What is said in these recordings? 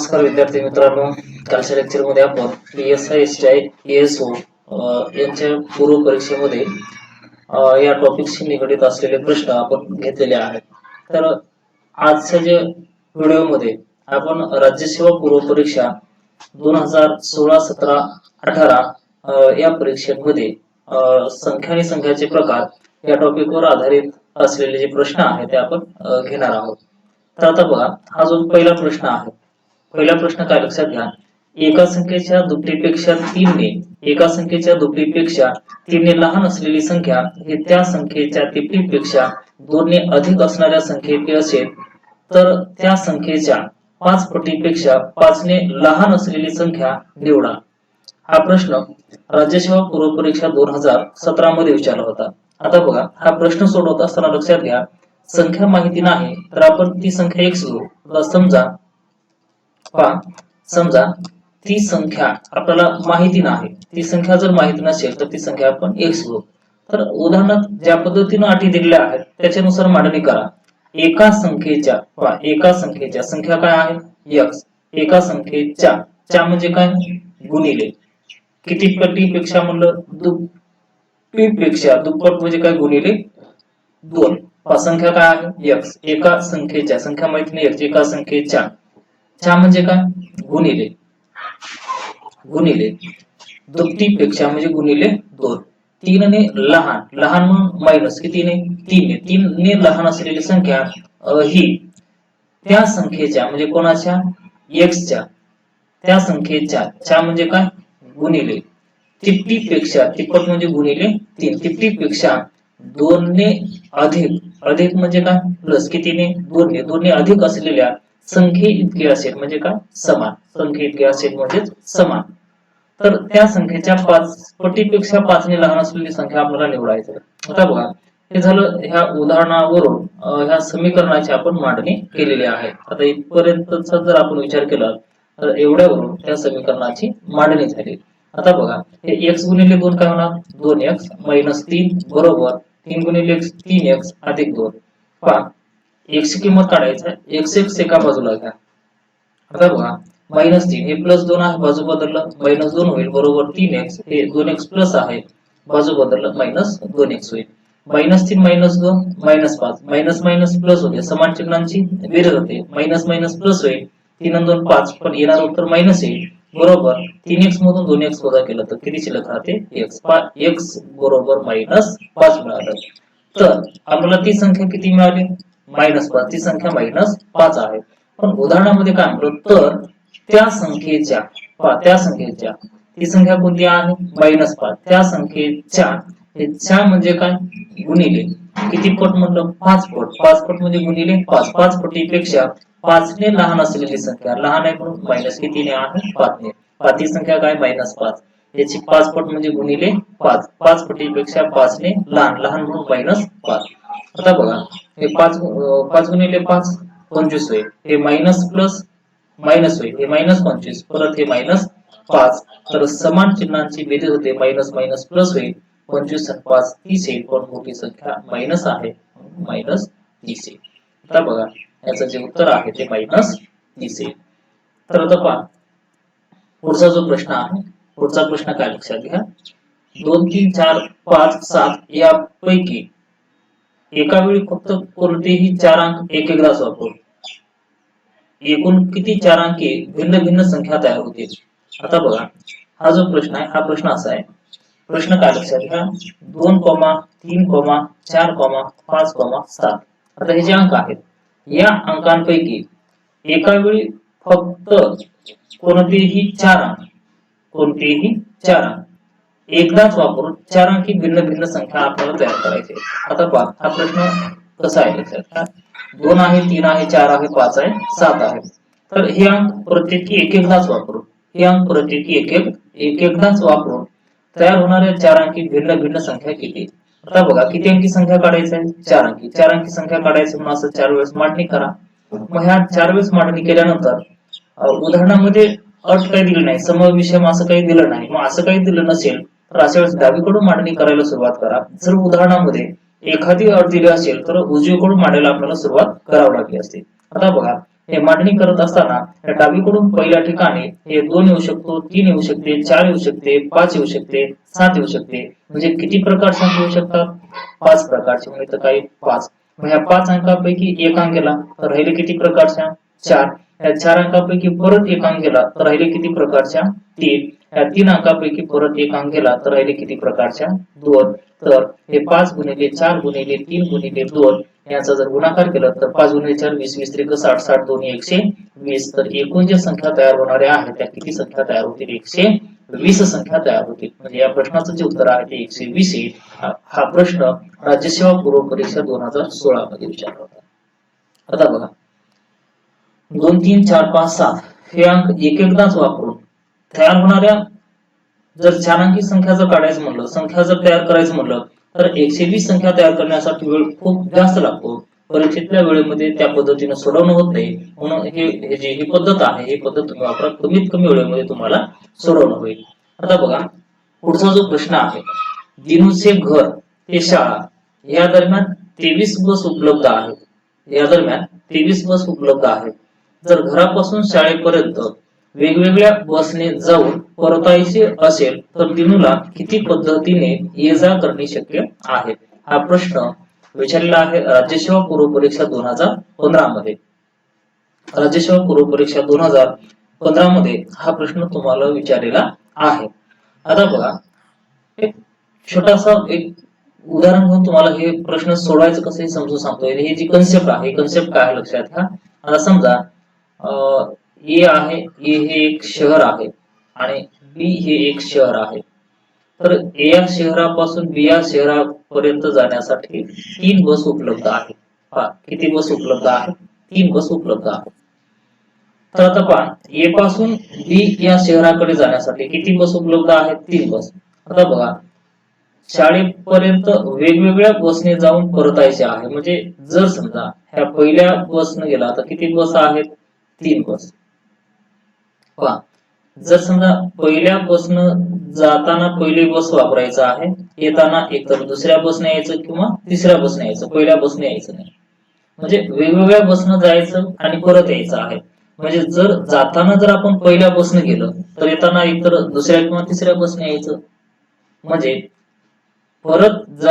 नमस्कार विद्यार्थी मित्रांनो, कालच्या लेक्चरमध्ये आपण PSI ESO यांच्या पूर्व परीक्षेमध्ये या टॉपिकशी निगडित असलेले प्रश्न आपण घेतलेले आहेत. तर आजच्या जे व्हिडिओमध्ये आपण राज्यसेवा पूर्व परीक्षा 2016, 17, 18 या परीक्षेमध्ये संख्या आणि संख्याचे प्रकार या टॉपिकवर आधारित असलेले जे प्रश्न आहेत ते आपण घेणार आहोत. तर आता बघा, हा जो पहिला प्रश्न आहे, पहिला प्रश्न काय लक्षात घ्या. एका संख्येच्या दुप्पटीपेक्षा तीनने लहान असलेली संख्या ही त्या संख्येच्या तिप्पटीपेक्षा 2 ने अधिक असणाऱ्या संख्येइतकी असेल तर त्या संख्येच्या 5 पटीपेक्षा 5 ने लहान असलेली संख्या निवडा. हा प्रश्न राज्यसेवा पूर्व परीक्षा 2017 मध्ये विचारला होता. आता बघा, हा प्रश्न सोडवत असताना लक्षात घ्या, संख्या माहिती नाही तर आपण ती संख्या x घेऊ. समजा ती संख्या आपल्याला माहिती नाही, ती संख्या जर माहिती नसेल तर ती संख्या आपण x घेऊ. तर उदाहरणार्थ ज्या पद्धतीने अटी दिलेल्या आहेत त्याच्यानुसार मांडणी करा. एका संख्येच्या संख्या काय आहे x, एका संख्येच्या च्या म्हणजे काय गुणिले किती पटीपेक्षा म्हणलं दुप्पटीपेक्षा, दुप्पट म्हणजे काय गुणिले 2. संख्या काय आहे x, एका संख्येच्या संख्या माहिती नाही x, एका संख्येच्या च्या म्हणजे काय गुणिले दुप्पटीपेक्षा म्हणजे गुणिले 2. 3 ने लहान म्हणून मायनस किती ने 3 ने लहान असलेली संख्या ही त्या संख्येच्या म्हणजे कोणाच्या x च्या, त्या संख्येच्या च्या म्हणजे काय गुणिले तिप्पटीपेक्षा, तिप्पट म्हणजे गुणिले 3, तिप्पटीपेक्षा 2 ने अधिक म्हणजे काय प्लस किती ने 2 ने अधिक असलेल्या संख्ये इतके असेल म्हणजे काय समान, संख्ये इतके असेल म्हणजे समान. तर त्या संख्येच्या 5 पटीपेक्षा 5 ने लहान असलेली संख्या आपल्याला निवडायची. आता बघा, हे झालं ह्या उदाहरणावरून ह्या समीकरणाची आपण मांडणी केलेली आहे. आता इथपर्यंतचा जर आपण विचार केला तर एवढ्यावरून त्या समीकरणाची मांडणी झाली. आता बघा, हे x गुणिले 2 काय होणार 2x मायनस 3 बरोबर 3 गुणिले x 3x अधिक 2. पहा, x ची किंमत काढायचं आहे, x एका बाजूला घ्या. आता बघा, मायनस 3 हे प्लस 2 आहे, बाजू बदललं मायनस 2 होईल बरोबर 3x, हे 2x प्लस आहे, बाजू बदललं मायनस 2x होईल. Minus 3 minus 2 minus 5, minus minus plus होते, समान चिन्हांची बेरीज होते, मायनस मायनस प्लस होईल, 3 आणि 2 5, पण येणार उत्तर मायनस येईल बरोबर 3x मधून 2x वजा केलं तर किती शिल्लक राहते x बरोबर मायनस 5 मिळालं. तर आपल्याला ती संख्या किती मिळाली मायनस 5, ती संख्या मायनस 5 आहे. पण उदाहरणामध्ये काय म्हटलं तर त्या संख्येच्या ती संख्या कोणती आहे मायनस 5, त्या संख्येच्या म्हणजे काय गुणिले किती पट म्हणलं 5 पट, 5 पट म्हणजे गुणिले 5, 5 पटीपेक्षा 5 ने लहान असलेली संख्या, लहान आहे म्हणून मायनस किती ने आहे 5 ने, ती संख्या काय मायनस 5, याची 5 पट म्हणजे गुणिले 5, 5 पटीपेक्षा 5 ने लहान म्हणून मायनस 5. आता बघा, हे 5 गुणिले 5 25 होईल, हे मायनस प्लस मायनस होईल, हे मायनस 25 परत हे मायनस 5, तर समान चिन्हांची बेरीज होते, मायनस मायनस प्लस होईल, 25 आणि 5 30 येईल, पण मोठी संख्या मायनस आहे मायनस 30 येईल. आता बघा, याचं जे उत्तर आहे ते मायनस 30 येईल. तर आता पहा, पुढचा जो प्रश्न आहे, पुढचा प्रश्न काय लक्षात घ्या, 2 3 4 5 7 यापैकी एका वेळी फक्त कोणतेही 4 अंक एकदाच वापरून एकूण किती 4 अंकी भिन्न भिन्न संख्या तयार होतील. आता बघा, हा जो प्रश्न आहे, हा प्रश्न असा आहे, प्रश्न काय लक्षात घ्या, 2, 3, 4, 5, 7. आता हे जे अंक आहेत या अंकांपैकी एका वेळी फक्त कोणतेही 4 अंक एकदाच वापरून 4 अंकी भिन्न भिन्न संख्या आपल्याला तयार करायची. आता पहा, हा प्रश्न कसा आहे लक्षात घ्या, 2 आहे, 3 आहे, 4 आहे, 5 आहे, 7 आहे. तर हे अंक प्रत्येकी एकदाच वापरून, हे अंक प्रत्येकी एकदाच वापरून तयार होणाऱ्या 4 अंकी भिन्न भिन्न संख्या किती. आता बघा, किती अंकी संख्या काढायची आहे 4 अंकी, 4 अंकी संख्या काढायची म्हणून असं 4 वेळेस मांडणी करा. मग ह्या 4 वेळेस मांडणी केल्यानंतर उदाहरणामध्ये अट काही दिली नाही, समविषम असं काही दिलं नाही, मग असं काही दिलं नसेल तर अशा वेळेस डावीकडून मांडणी करायला सुरुवात करा. जर उदाहरणामध्ये एखादी अट दिली असेल तर उजवीकडून मांडायला आपल्याला सुरुवात करावी लागली असते. आता बघा, हे मांडणी करत असताना डावीकडून पहिल्या ठिकाणी हे 2 येऊ शकतो, 3 येऊ शकते, 4 येऊ शकते, 5 येऊ शकते, 7 येऊ शकते. म्हणजे किती प्रकारचे अंक येऊ शकतात? 5 प्रकारचे. म्हणजे काही 5. मग ह्या 5 अंकापैकी एक अंक गेला तर राहिले किती प्रकारच्या? 4. या 4 अंकापैकी परत एक अंक गेला तर राहिले किती प्रकारच्या? 3. या 3 अंकापैकी परत एक अंक गेला तर राहिले किती प्रकारच्या? 2. तर हे 5 गुणिले 4 गुणिले 3 गुणिले 2 याचा जर गुणाकार केला तर 5 गुणिले 4 20, 20 त्रिक 60, 60 दोन्ही 120. तर एकूण ज्या संख्या तयार होणाऱ्या आहेत त्या किती संख्या तयार होतील? 120 संख्या तयार होतील. म्हणजे या प्रश्नाचं जे उत्तर आहे ते 120 येईल. हा प्रश्न राज्यसेवा पूर्व परीक्षा 2016 मध्ये विचारला होता. आता बघा 2, 3, 4, 5, 7 हे अंक एक एकदाच वापरून तयार होणाऱ्या जर 4 अंकी संख्या जर काढायचं म्हणलं, संख्या जर तयार करायचं म्हणलं तर 120 संख्या तयार करण्यासाठी वेळ खूप जास्त लागतो. परीक्षेतल्या वेळेमध्ये त्या पद्धतीने सोडवणं होत नाही. म्हणून ही पद्धत आहे, ही पद्धत तुम्ही वापरा. कमीत कमी वेळेमध्ये तुम्हाला सोडवणं होईल. आता बघा पुढचा जो प्रश्न आहे, दिनूचे घर ते शाळा या दरम्यान 23 बस उपलब्ध आहेत. या दरम्यान 23 बस उपलब्ध आहेत. जर घरापासून शाळेपर्यंत वेगवेगळ्या बसने जाऊन परतायचे असेल तर दिनूला किती पद्धतीने ये जा करणे शक्य आहे? हा प्रश्न विचारलेला आहे राज्यसेवा पूर्व परीक्षा 2015 मध्ये. राज्यसेवा पूर्व परीक्षा 2015 मध्ये हा प्रश्न तुम्हाला विचारलेला आहे. आता बघा एक छोटासा एक उदाहरण घेऊन तुम्हाला हे प्रश्न सोडवायचं कसं हे समजून सांगतोय. ही जी कन्सेप्ट आहे, कन्सेप्ट काय आहे लक्षात घ्या. आता समजा ए आहे, ए हे एक शहर आहे आणि बी हे एक शहर आहे. तर ए या शहरापासून बी या शहरापर्यंत जाण्यासाठी 3 बस उपलब्ध आहेत. किती बस उपलब्ध आहेत? 3 बस उपलब्ध आहेत. तर आता पहा ए पासून बी या शहराकडे जाण्यासाठी किती बस उपलब्ध आहेत? 3 बस. आता बघा शाळेपर्यंत वेगवेगळ्या बसने जाऊन परतायचे आहे. म्हणजे जर समजा ह्या पहिल्या बसने गेला तर किती बस आहेत? 3 बस. पहा जर समजा पहिल्या बसनं जाताना पहिली बस वापरायचं आहे, येताना एकतर दुसऱ्या बसने यायचं किंवा तिसऱ्या बसने यायचं, पहिल्या बसने यायचं नाही. म्हणजे वेगवेगळ्या बसनं जायचं आणि परत यायचं आहे. म्हणजे जर जाताना जर आपण पहिल्या बसने गेलो तर येताना एकतर दुसऱ्या किंवा तिसऱ्या बसने यायचं. म्हणजे परत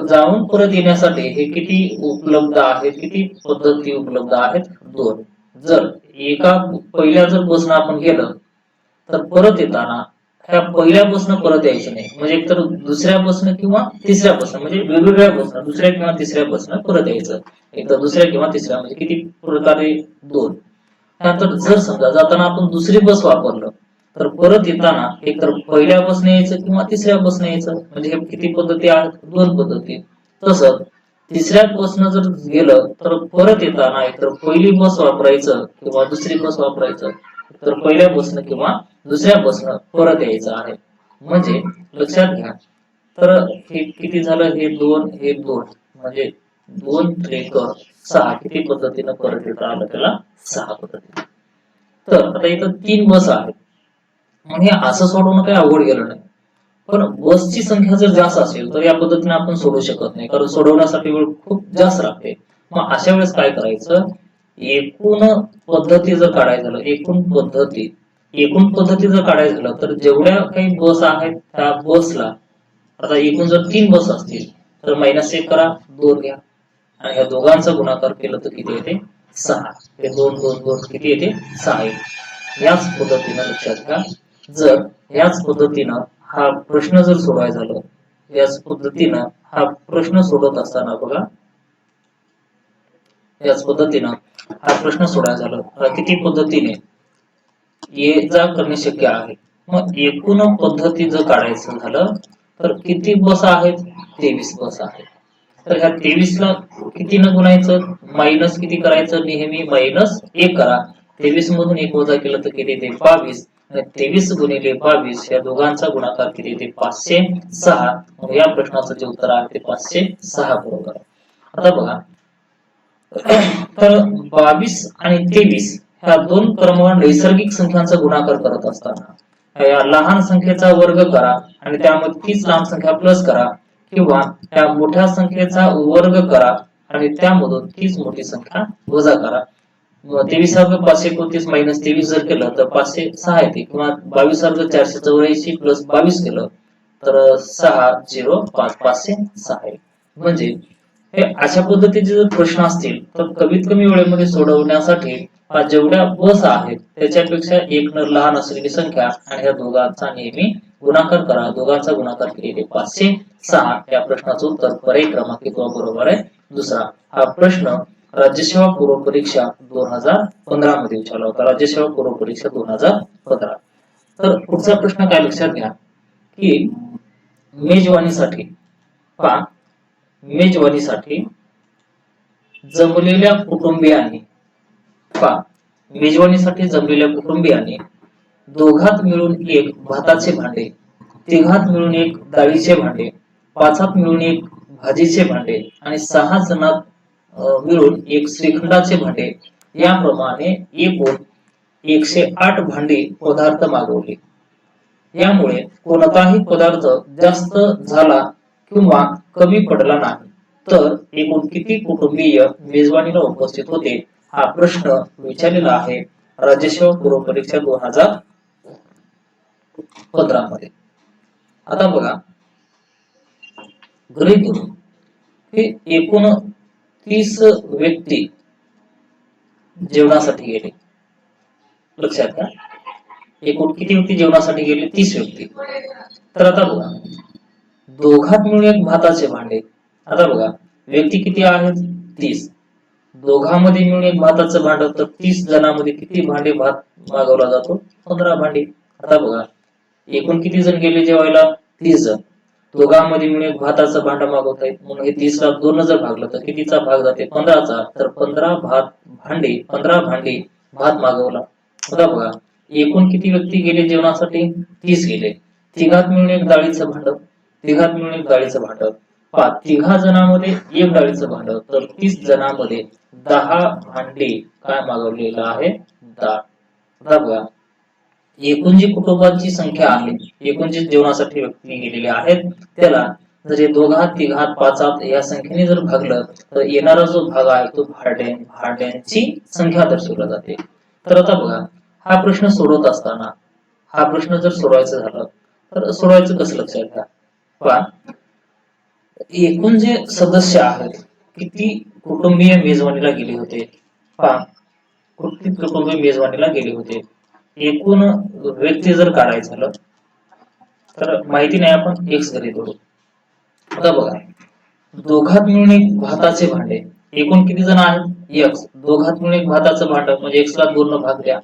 जाऊन परत येण्यासाठी हे किती उपलब्ध आहेत? किती पद्धती उपलब्ध आहेत? 2. जर एका पहिल्या जर बसनं आपण गेलं तर परत येताना ह्या पहिल्या बसनं परत यायचं नाही. म्हणजे एकतर दुसऱ्या बसनं किंवा तिसऱ्या बसनं, म्हणजे वेगवेगळ्या बसनं दुसऱ्या किंवा तिसऱ्या बसनं परत यायचं. एकतर दुसऱ्या किंवा तिसऱ्या, म्हणजे किती प्रकारे? 2. त्यानंतर जर समजा जाताना आपण दुसरी बस वापरलं तर परत येताना एकतर पहिल्या बसने यायचं किंवा तिसऱ्या बसने यायचं. म्हणजे हे किती पद्धती आहेत? 2 पद्धती. तसंच तिसऱ्या बसनं जर गेलं तर परत येताना एकतर पहिली बस वापरायचं किंवा दुसरी बस वापरायचं, तर पहिल्या बसनं किंवा दुसऱ्या बसनं परत यायचं आहे. म्हणजे लक्षात घ्या. तर हे किती झालं? हे 2, हे 2, म्हणजे 2 त्रिक 6 किती पद्धतीनं परत येता आलं त्याला? 6 पद्धती. तर आता इथं 3 बस आहेत. मग हे असं सोडवणं काही अवघड गेलं नाही. पण बसची संख्या जर जास्त असेल तर या पद्धतीने आपण सोडवू शकत नाही, कारण सोडवण्यासाठी वेळ खूप जास्त लागते. मग अशा वेळेस काय करायचं? एकूण पद्धती जर काढायचं झालं, एकूण पद्धती जर काढायचं झालं तर जेवढ्या काही बस आहेत त्या बसला, आता एकूण जर 3 बस असतील तर -1 करा, 2 घ्या आणि ह्या दोघांचा गुणाकार केलं तर किती येते? 6. हे 2, 2, 2 किती येते? 6 येते. याच पद्धतीनं लक्षात घ्या. जर याच पद्धतीनं हा प्रश्न जर सोडवायचा झाला, याच पद्धतीनं हा प्रश्न सोडवत असताना बघा, याच पद्धतीनं हा प्रश्न सोडवायचा झाला किती पद्धतीने ये जा करणे शक्य आहे. मग एकूण पद्धती जर काढायचं झालं तर किती बस आहेत? 23 बस आहेत. तर ह्या 23 ला कितीनं गुणायचं? मायनस किती करायचं? नेहमी -1 करा. 23 मधून 1 वजा केलं तर किती येते? 22. 23 गुणिले 22 या दोघांचा गुणाकार किती येते? 506. मग या प्रश्नाचं जे उत्तर आहे ते 506 बरोबर आहे. आता बघा तर 22 आणि 23 ह्या 2 क्रमवार नैसर्गिक संख्यांचा गुणाकार करत असताना या लहान संख्येचा वर्ग करा आणि त्यामध्ये तीच लहान संख्या प्लस करा, किंवा त्या मोठ्या संख्येचा वर्ग करा आणि त्यामधून तीच मोठी संख्या वजा करा. 23,529 मायनस 23 जर केलं तर 506 येते, किंवा 22,484 प्लस 22 केलं तर 605 506 आहे. म्हणजे हे अशा पद्धतीचे जर प्रश्न असतील तर कमीत कमी वेळेमध्ये सोडवण्यासाठी जेवढ्या बस आहेत त्याच्यापेक्षा एक न लहान असलेली संख्या आणि ह्या दोघांचा नेहमी गुणाकार करा. दोघांचा गुणाकार केलेले 506. या प्रश्नाचं उत्तर पर्याय क्रमांक बरोबर आहे दुसरा. हा प्रश्न राज्यसेवा पूर्व परीक्षा 2015 मध्ये विचारला होता. राज्यसेवा पूर्व परीक्षा 2015. तर पुढचा प्रश्न काय लक्षात घ्या की मेजवानीसाठी पहा, मेजवानीसाठी जमलेल्या कुटुंबियांनी पहा, मेजवानीसाठी जमलेल्या कुटुंबियांनी दोघात मिळून एक भाताचे भांडे, तिघात मिळून एक डाळीचे भांडे, पाचात मिळून एक भाजीचे भांडे आणि 6 जणात मिळून एक श्रीखंडाचे भांडे याप्रमाणे एकूण 108 भांडी पदार्थ मागवले. यामुळे कोणताही पदार्थ जास्त झाला किंवा कमी पडला नाही तर एकूण किती कुटुंबीय मेजवानीला उपस्थित होते, हा प्रश्न विचारलेला आहे राज्यसेवा पूर्व परीक्षा 2015 मध्ये. आता बघा, गृहीत धरू की एकूण 30 व्यक्ती जेवणासाठी गेले. लक्षात घ्या, एकूण किती व्यक्ती जेवणासाठी गेले? 30 व्यक्ती. तर आता बघा, दोघात मिळून एक भाताचे भांडे. आता बघा, व्यक्ती किती आहेत? 30. दोघांमध्ये मिळून एक भाताचं भांड, तर 30 जणांमध्ये किती भांडे भात मागवला जातो? 15 भांडी. आता बघा, एकूण किती जण गेले जेवायला? 30 जण. दोघांमध्ये मिळून एक भाताचं भांड मागवत आहेत, म्हणून हे 30 ला 2 जर भागलं तर कितीचा भाग जाते? 15चा. तर 15 भांडी भात मागवला. आता बघा, एकूण किती व्यक्ती गेले जेवणासाठी? 30 गेले. तिघात मिळून एक डाळीचं भांड, तिघात मिळून एक डाळीचं भांड. तिघा जणांमध्ये एक डाळीचं भांड, तर 30 जणांमध्ये 10 भांडी काय मागवलेलं आहे? डाळ. आता बघा, एकूण जी कुटुंबाची संख्या आहे, एकूण जे जेवणासाठी व्यक्ती गेलेले आहेत, त्याला जर दोघात तिघात पाचात या संख्येने जर भागलं तर येणारा जो भाग आहे तो भांड्यांची संख्या दर्शवला जाते. तर आता बघा, हा प्रश्न सोडवत असताना हा प्रश्न जर सोडवायचा झाला तर सोडवायचं कसं लक्षात घ्या. पहा, एकूण जे सदस्य आहेत, किती कुटुंबीय मेजवानीला गेले होते? पहा, किती कुटुंबीय मेजवानीला गेले होते? एकूण व्यक्ती जर काढायचं झालं तर माहिती नाही, आपण एक्स गृहीत धरू. आता बघा, दोघात मिळून एक भाताचे भांडे, एकूण किती जण आहेत? एक्स. दोघात मिळून एक भाताचं भांड म्हणजे एक्स ला 2 न भाग द्या.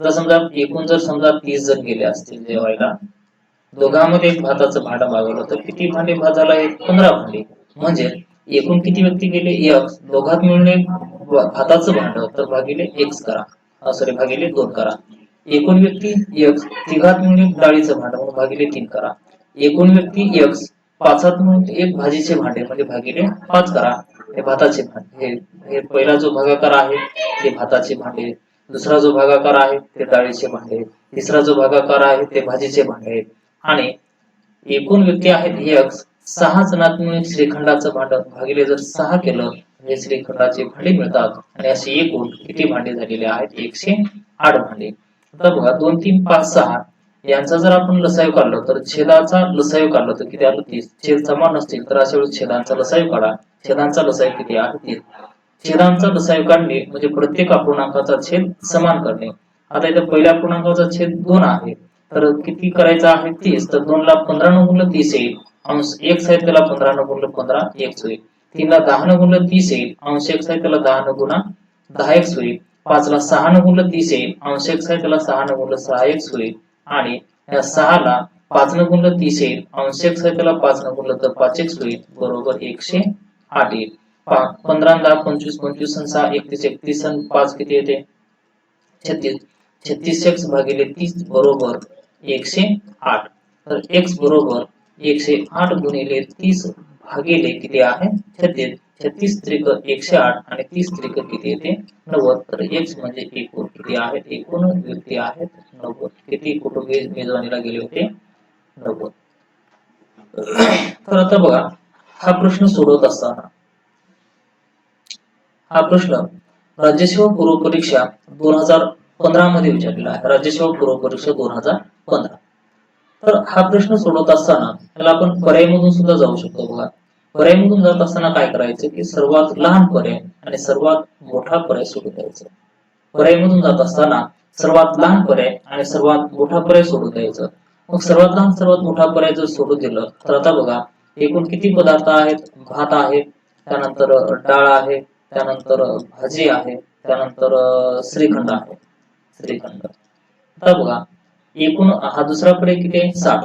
जर समजा एकूण जर समजा 30 जण गेले असतील जेवायला, दोघांमध्ये एक भाताचं भांड मागवलं तर किती भांडे भात झाला? 15 भांडी. म्हणजे एकूण किती व्यक्ती गेले? एक्स. दोघात मिळून एक भाताचं भांड, तर भागिले एक्स करा, सॉरी भागिले 2 करा. एकूण व्यक्ती एक्स, तिघात मिळून एक डाळीचं भांड म्हणून भागिले 3 करा. एकूण व्यक्ती एक्स, पाचात मिळून एक भाजीचे भांडे म्हणजे भागिले 5 करा. हे भाताचे भांडे, हे पहिला जो भागाकार आहे ते भाताचे भांडे, दुसरा जो भागाकार आहे ते डाळीचे भांडे, तिसरा जो भागाकार आहे ते भाजीचे भांडे. आणि एकूण व्यक्ती आहेत एक्स, 6 जणात मिळून श्रीखंडाचं भांड भागिले जर 6 केलं म्हणजे श्रीखंडाचे भांडे मिळतात. आणि असे एकूण किती भांडे झालेले आहेत? 108 भांडे. आता बघा, 2 3 5 6 यांचा जर आपण लसायव काढला तर छेदाचा लसायव काढला तर किती आलं? 30. छेद समान नसतील तर अशा वेळी छेदांचा लसायव काढा. छेदांचा लसायव किती आहे? 30. छेदांचा लसायव काढणे म्हणजे प्रत्येक अपूर्णांकाचा छेद समान करणे. आता इथे पहिल्या अपूर्णांकाचा छेद 2 आहे, तर किती करायचा आहे? 30. तर 2 ला 15 न गुणलं 30 येईल. अंश x आहे त्याला 15 न गुणलं 15 x होईल. 3 ला 10 न गुणलं 30 येईल. अंश x आहे त्याला 10 न गुणा 10x होईल. 5 ला 6 न गुणलं 30 येईल. अंश x आहे त्याला 6 न गुणलं 6x होईल. आणि या 6 ला 5 न गुणलं 30 येईल. अंश x आहे त्याला 5 न गुणलं तर 5x होईल, बरोबर 108 येईल. 15 10 25 25 आणि 6 31 31 आणि 5 किती येते? 36. 36x भागिले 30 बरोबर 108. तर x बरोबर 108 गुणिले 30 भागिले किती आहे? 36. 36 त्रिक 108 आणि 30 त्रिक किती येते? 90. तर x म्हणजे एकूण किती आहेत? एकूण व्यक्ती आहेत 90. किती कुटुंबीय मेजवानीला गेले होते? 90. तर आता बघा, हा प्रश्न सोडवत असताना हा प्रश्न राज्यसेवा पूर्व परीक्षा 2015 मध्ये विचारलेला आहे. राज्यसेवा पूर्व परीक्षा 2015. तर हा प्रश्न सोडवत असताना त्याला आपण पर्यायमधून सुद्धा जाऊ शकतो बघा. पर्यायमधून जात असताना काय करायचं की सर्वात लहान पर्याय आणि सर्वात मोठा पर्याय सोडून द्यायचा. पर्यायमधून जात असताना सर्वात लहान पर्याय आणि सर्वात मोठा पर्याय सोडून द्यायचं. मग सर्वात लहान सर्वात मोठा पर्याय जर सोडून दिलं तर आता बघा एकूण किती पदार्थ आहेत. भात आहे, त्यानंतर डाळ आहे, त्यानंतर भाजी आहे, त्यानंतर श्रीखंड आहे. श्रीखंड. आता बघा एकूण हा दुसरा पर्याय किती आहे 60.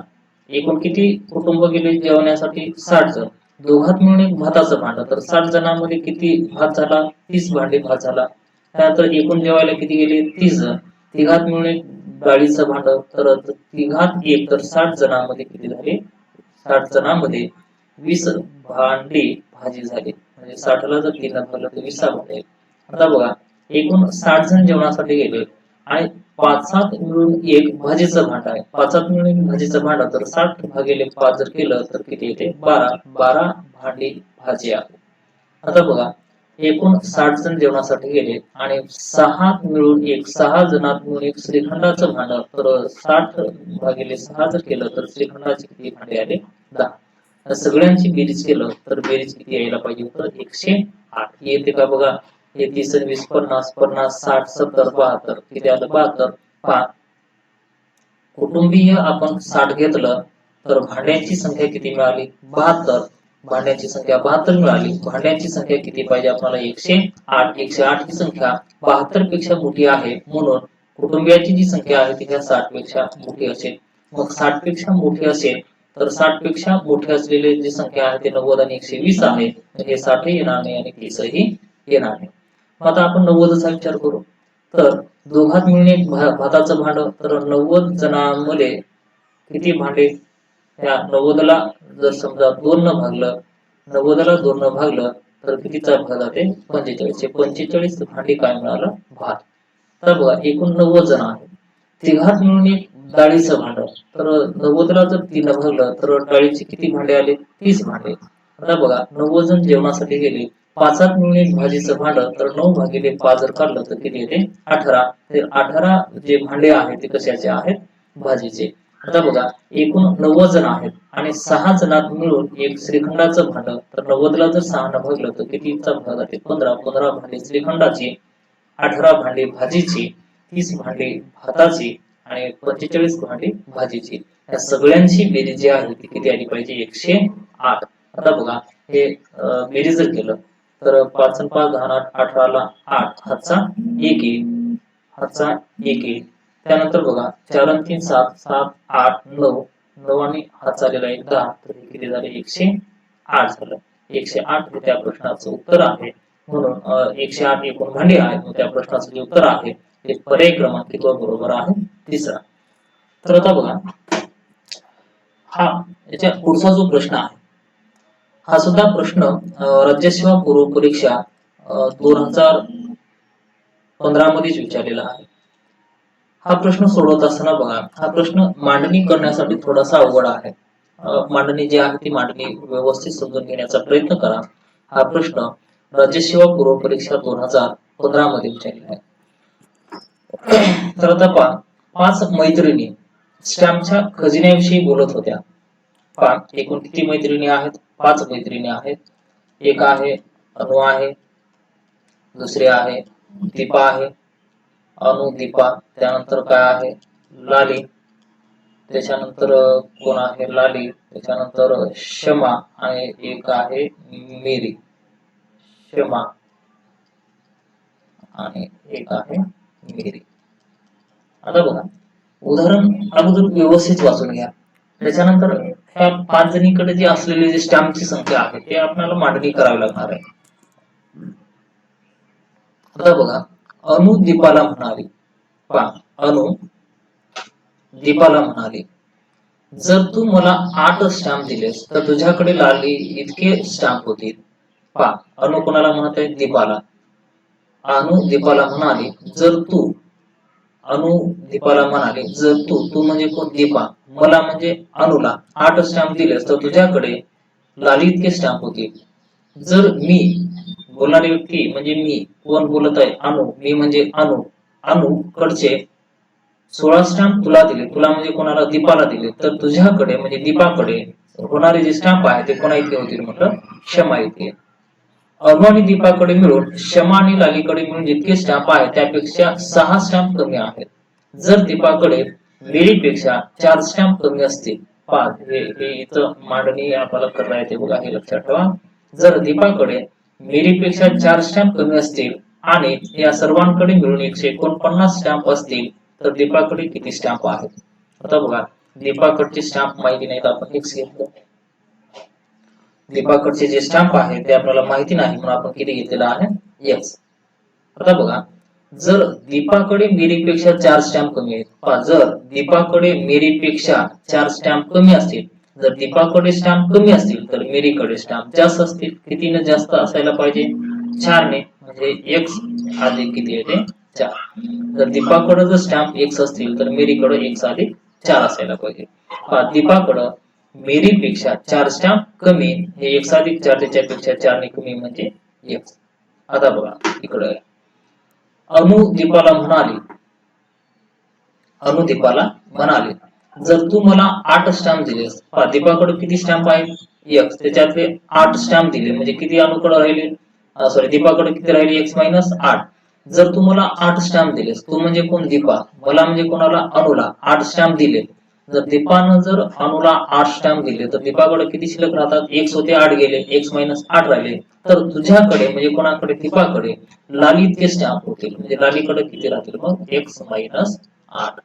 एकूण किती कुटुंब गेले जेवण्यासाठी 60 जण. दोघात मिळून एक भाताचं भांड, तर 60 जणांमध्ये किती भात झाला 30 भांडे भात झाला. त्यानंतर एकूण जेवायला किती गेले 30 जण. तिघात मिळून एक डाळीचं भांड, तर तिघात एक, तर 60 जणांमध्ये किती झाले 60 जणांमध्ये 20 भांडी भाजी झाली. म्हणजे 60 ला जर 3 भागलं तर 20 भांडे. आता बघा एकूण 60 जण जेवणासाठी गेले आणि 5 मिळून एक भाजीचं भांड आहे. 5 मिळून एक भाजीचं भांड, तर 60 भागिले 5 जर केलं तर किती येते 12 भांडी भाजी आहे. आता बघा एकूण 60 जण जेवणासाठी गेले आणि 6 मिळून एक 6 जणात मिळून एक श्रीखंडाचं भांड, तर 60 भागिले 6 जर केलं तर श्रीखंडाचे किती भांडे आले 10. सगळ्यांची बेरीज केलं तर बेरीज किती यायला पाहिजे तर 108 येते का बघा. हे 30 आणि 20 50 50 60 70 72 किती आलं 72. पहा कुटुंबीय आपण 60 घेतलं तर भांड्यांची संख्या किती मिळाली 72. भांड्यांची संख्या 72 मिळाली. भांड्यांची संख्या किती पाहिजे आपल्याला 108. 108 ही संख्या 72 पेक्षा मोठी आहे, म्हणून कुटुंबियाची जी संख्या आहे ती 60 पेक्षा मोठी असेल. मग 60 पेक्षा मोठी असेल तर 60 पेक्षा मोठी असलेली जी संख्या आहे ते 90 आणि 120 आहे. हे 60 येणार नाही आणि 30 ही येणार नाही. मग आता आपण 90 चा विचार करू. तर दोघात मिळून एक भाताचं भांड, तर 90 जणांमध्ये किती भांडे. त्या 90 ला जर समजा 2 न भागलं, 90 ला 2 न भागलं तर कितीचा भाग जाते 45. 45 भांडी काय मिळालं भात. तर बघा एकूण 90 जण आहेत. तिघात मिळून एक डाळीचं भांड, तर 90 ला जर 3 भागलं तर डाळीचे किती भांडे आले 30 भांडे. आता बघा 90 जण जेवणासाठी गेले. 5 मिळून एक भाजीचं भांड, तर 9 भागिले 5 जर काढलं तर किती येते 18. ते 18 जे भांडे आहेत ते कशाचे आहेत भाजीचे. आता बघा एकूण 90 जण आहेत आणि 6 जणात मिळून एक श्रीखंडाचं भांड, तर 90 ला जर 6 न भागलं तर कितीचा भाग जाते 15. 15 भांडे श्रीखंडाची, 18 भांडे भाजीची, 30 भांडे भाताची आणि 45 भांडे भाजीची. या सगळ्यांची बेरीज जी आहे ती किती आली पाहिजे 108. आता बघा हे बेरीज जर केलं तर 5 आणि 5 10 18 ला 8 हातचा 1 येईल. हातचा 1 येईल. त्यानंतर बघा 4 आणि 3 7 7 8 9 9 आणि हात आलेला 1 10, तर हे किती झाले 108 झालं. 108 हे त्या प्रश्नाचं उत्तर आहे. म्हणून 108 एकूण भांडी आहेत. मग त्या प्रश्नाचं जे उत्तर आहे ते पर्याय क्रमांक किती बरोबर आहे तिसरा. तर आता बघा हा याच्या पुढचा जो प्रश्न आहे हा सुद्धा प्रश्न राज्यसेवा पूर्व परीक्षा 2015 मध्येच विचारलेला आहे. हा प्रश्न सोडवत असताना बघा हा प्रश्न मांडणी करण्यासाठी थोडासा अवघड आहे. मांडणी जी आहे ती मांडणी व्यवस्थित समजून घेण्याचा प्रयत्न करा. हा प्रश्न राज्यसेवा पूर्व परीक्षा 2015 मध्ये विचारलेला आहे. तर आता पहा 5 मैत्रिणी स्टॅम्पच्या खजिन्याविषयी बोलत होत्या. पहा एकूण किती मैत्रिणी आहेत 5 मैत्रिणी आहेत. एक आहे अनु आहे, दुसरी आहे दीपा आहे, अनु दीपा. त्यानंतर काय आहे लाली. त्याच्यानंतर कोण आहे लाली. त्याच्यानंतर शमा आणि एक आहे मेरी. शमा आणि एक आहे मेरी. आता बघा उदाहरण अगोदर व्यवस्थित वाचून घ्या. त्याच्यानंतर ह्या 5 जणीकडे जी असलेली जी स्टॅम्पची संख्या आहे ते आपल्याला मांडणी करावी लागणार आहे. आता बघा अनु दीपाला म्हणाली. पहा अनु दीपाला म्हणाली जर तू मला 8 स्टॅम्प दिलेस तर तुझ्याकडे लाली इतके स्टॅम्प होतील. पहा अनु कोणाला म्हणत आहे दीपाला. अनु दीपाला म्हणाली जर तू अनु दीपाला म्हणाले जर तू म्हणजे कोण दीपा, मला म्हणजे अनुला 8 स्टॅम्प दिलेस तर तुझ्याकडे लाली इतके स्टॅम्प होतील. जर मी बोलणारी व्यक्ती म्हणजे मी, कोण बोलत आहे अनु, मी म्हणजे अनु, अनु कडचे 16 स्टॅम्प तुला दिले, तुला म्हणजे कोणाला दीपाला दिले, तर तुझ्याकडे म्हणजे दीपाकडे होणारे जे स्टॅम्प आहे ते कोणा इतके होतील म्हटलं क्षमा इतके. अनु आणि दीपाकडे मिळून क्षमा आणि लालीकडे मिळून जितके स्टॅम्प आहेत त्यापेक्षा 6 स्टॅम्प कमी आहेत. जर दीपाकडे मेरीपेक्षा 4 स्टॅम्प कमी असतील, पहा हे इथं मांडणी आपल्याला करता येते बघा, हे लक्षात ठेवा. जर दीपाकडे मेरीपेक्षा 4 स्टॅम्प कमी असतील आणि या सर्वांकडे मिळून 149 स्टॅम्प असतील तर दीपाकडे किती स्टॅम्प आहेत. आता बघा दीपाकडचे स्टॅम्प माहिती नाहीत, आपण एक्स घेतलं. दीपाकडचे जे स्टॅम्प आहे ते आपल्याला माहिती नाही म्हणून आपण किती घेतलेला आहे एक्स. आता बघा जर दीपाकडे मेरीपेक्षा 4 स्टॅम्प कमी आहेत, पहा जर दीपाकडे मेरीपेक्षा 4 स्टॅम्प कमी असतील, जर दीपाकडे स्टॅम्प कमी असतील तर मेरीकडे स्टॅम्प जास्त असतील. कितीने जास्त असायला पाहिजे 4 ने, म्हणजे एक्स अधिक किती येते 4. जर दीपाकडे जर स्टॅम्प एक्स असतील तर मेरीकडे एक्स अधिक 4 असायला पाहिजे. पहा दीपाकडे मेरीपेक्षा 4 स्टॅम्प कमी, हे एक्स अधिक 4 त्याच्यापेक्षा 4 ने कमी म्हणजे एक्स. आता बघा इकडे अनु दीपाला म्हणाली, अनु दीपाला म्हणाली जर तू मला 8 स्टॅम्प दिलेस, पहा दीपाकडे किती स्टॅम्प आहेत एक्स, त्याच्यातले 8 स्टॅम्प दिले म्हणजे किती अनुकडे राहिले, सॉरी दीपाकडे किती राहिले एक्स मायनस 8. जर तू मला 8 स्टॅम्प दिलेस, तू म्हणजे कोण दीपा, मला म्हणजे कोणाला अनुला 8 स्टॅम्प दिले. जर दीपानं जर अनुला 8 स्टॅम्प दिले तर दीपाकडे किती शिल्लक राहतात, एक्स होते 8 गेले, एक्स मायनस 8 राहिले. तर तुझ्याकडे म्हणजे कोणाकडे दीपाकडे लाली इतके स्टॅम्प होतील, म्हणजे लालीकडे किती राहतील मग एक्स मायनस 8.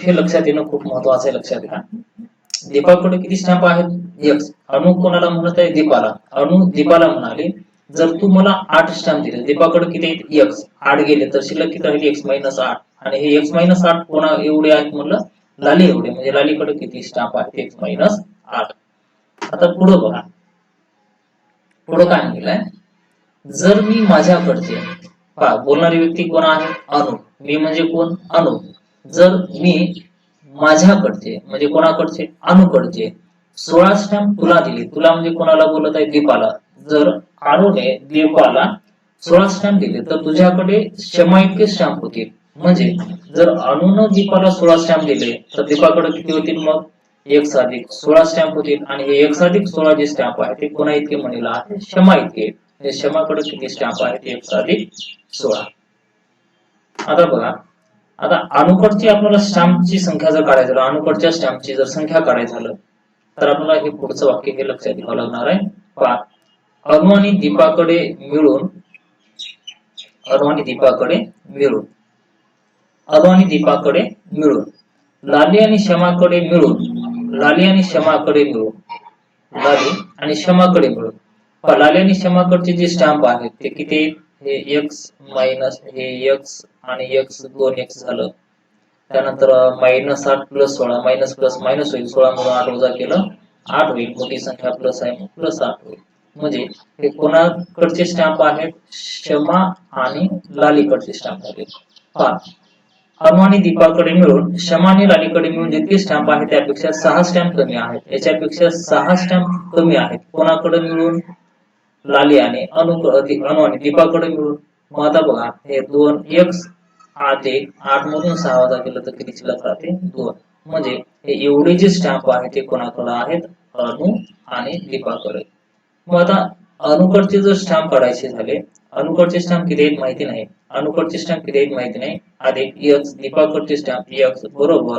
हे लक्षात येणं खूप महत्वाचं आहे, लक्षात घ्या. दीपाकडे किती स्टॅम्प आहेत एक्स, अनु कोणाला म्हणत आहे दीपाला, अनु दीपाला म्हणाले जर तू मला 8 स्टॅम्प दिले, दीपाकडे किती आहेत एक्स 8 गेले तर शिल्लक किती राहिले एक्स मायनस 8. आणि हे एक्स मायनस 8 कोणा एवढे आहेत म्हणलं लाली एवढे, म्हणजे लालीकडे किती स्टॅम्प आहेत एक्स मायनस 8. आता पुढे बघा, पुढे काय म्हटलंय, जर मी माझ्याकडचे, पहा बोलणारी व्यक्ती कोण आहे अनु, मी म्हणजे कोण अनु, जर मी माझ्याकडचे म्हणजे कोणाकडचे अनुकडचे 16 स्टॅम्प तुला दिले, तुला म्हणजे कोणाला बोलत आहे दीपाला, जर अनुने दीपाला 16 स्टॅम्प दिले तर तुझ्याकडे क्षमा इतके स्टॅम्प होतील. म्हणजे जर अनुनं दीपाला 16 स्टॅम्प दिले तर दीपाकडे किती होतील मग एक्स अधिक 16 स्टॅम्प होतील. आणि हे एक्स अधिक 16 जे स्टॅम्प आहे ते कोणा इतके म्हणलेला आहे क्षमा इतके, म्हणजे क्षमाकडे किती स्टॅम्प आहेत एक्स अधिक 16. आता बघा, आता अनुकडची आपल्याला स्टॅम्पची संख्या जर काढायची झालं, अनुकडच्या स्टॅम्पची जर संख्या काढायची झालं तर आपल्याला हे पुढचं वाक्य हे लक्षात घ्यावं लागणार आहे. पहा अनु आणि दीपाकडे मिळून, अनु आणि दीपाकडे मिळून, अनु आणि दीपाकडे मिळून, लाली आणि क्षमाकडे मिळून, लाली आणि क्षमाकडे मिळून, लाली आणि क्षमाकडे मिळून, लाली आणि क्षमाकडचे जे स्टॅम्प आहेत ते किती, हे एक्स मायनस हे एक्स आणि एक्स 2x झालं. त्यानंतर minus 8 plus 16, minus plus minus होईल, 16 मधून 8 वजा केलं 8 होईल, मोठी संख्या प्लस आहे प्लस 8 होईल. म्हणजे हे कोणाकडचे स्टॅम्प आहेत क्षमा आणि लालीकडचे स्टॅम्प आहेत. पहा अनु आणि दीपाकडे मिळून क्षमा आणि लालीकडे मिळून जितके स्टॅम्प आहेत त्यापेक्षा 6 स्टॅम्प कमी आहेत, याच्यापेक्षा 6 स्टॅम्प कमी आहेत कोणाकडे मिळून लाली आणि अनु आणि दीपाकडे मिळून. मग आता बघा हे 2x अधिक 8 मधून 6 वजा केलं तर किती शिल्लक राहते 2. म्हणजे हे एवढे जे स्टॅम्प आहेत ते कोणाकडे आहेत अनु आणि दीपाकडे. मग आता अनुकडचे जर स्टॅम्प काढायचे झाले, अनुकडचे स्टॅम्प किती आहेत माहिती नाही, अनुकडचे स्टॅम्प किती आहेत माहिती नाही, अधिक x दीपाकडचे स्टॅम्प x बरोबर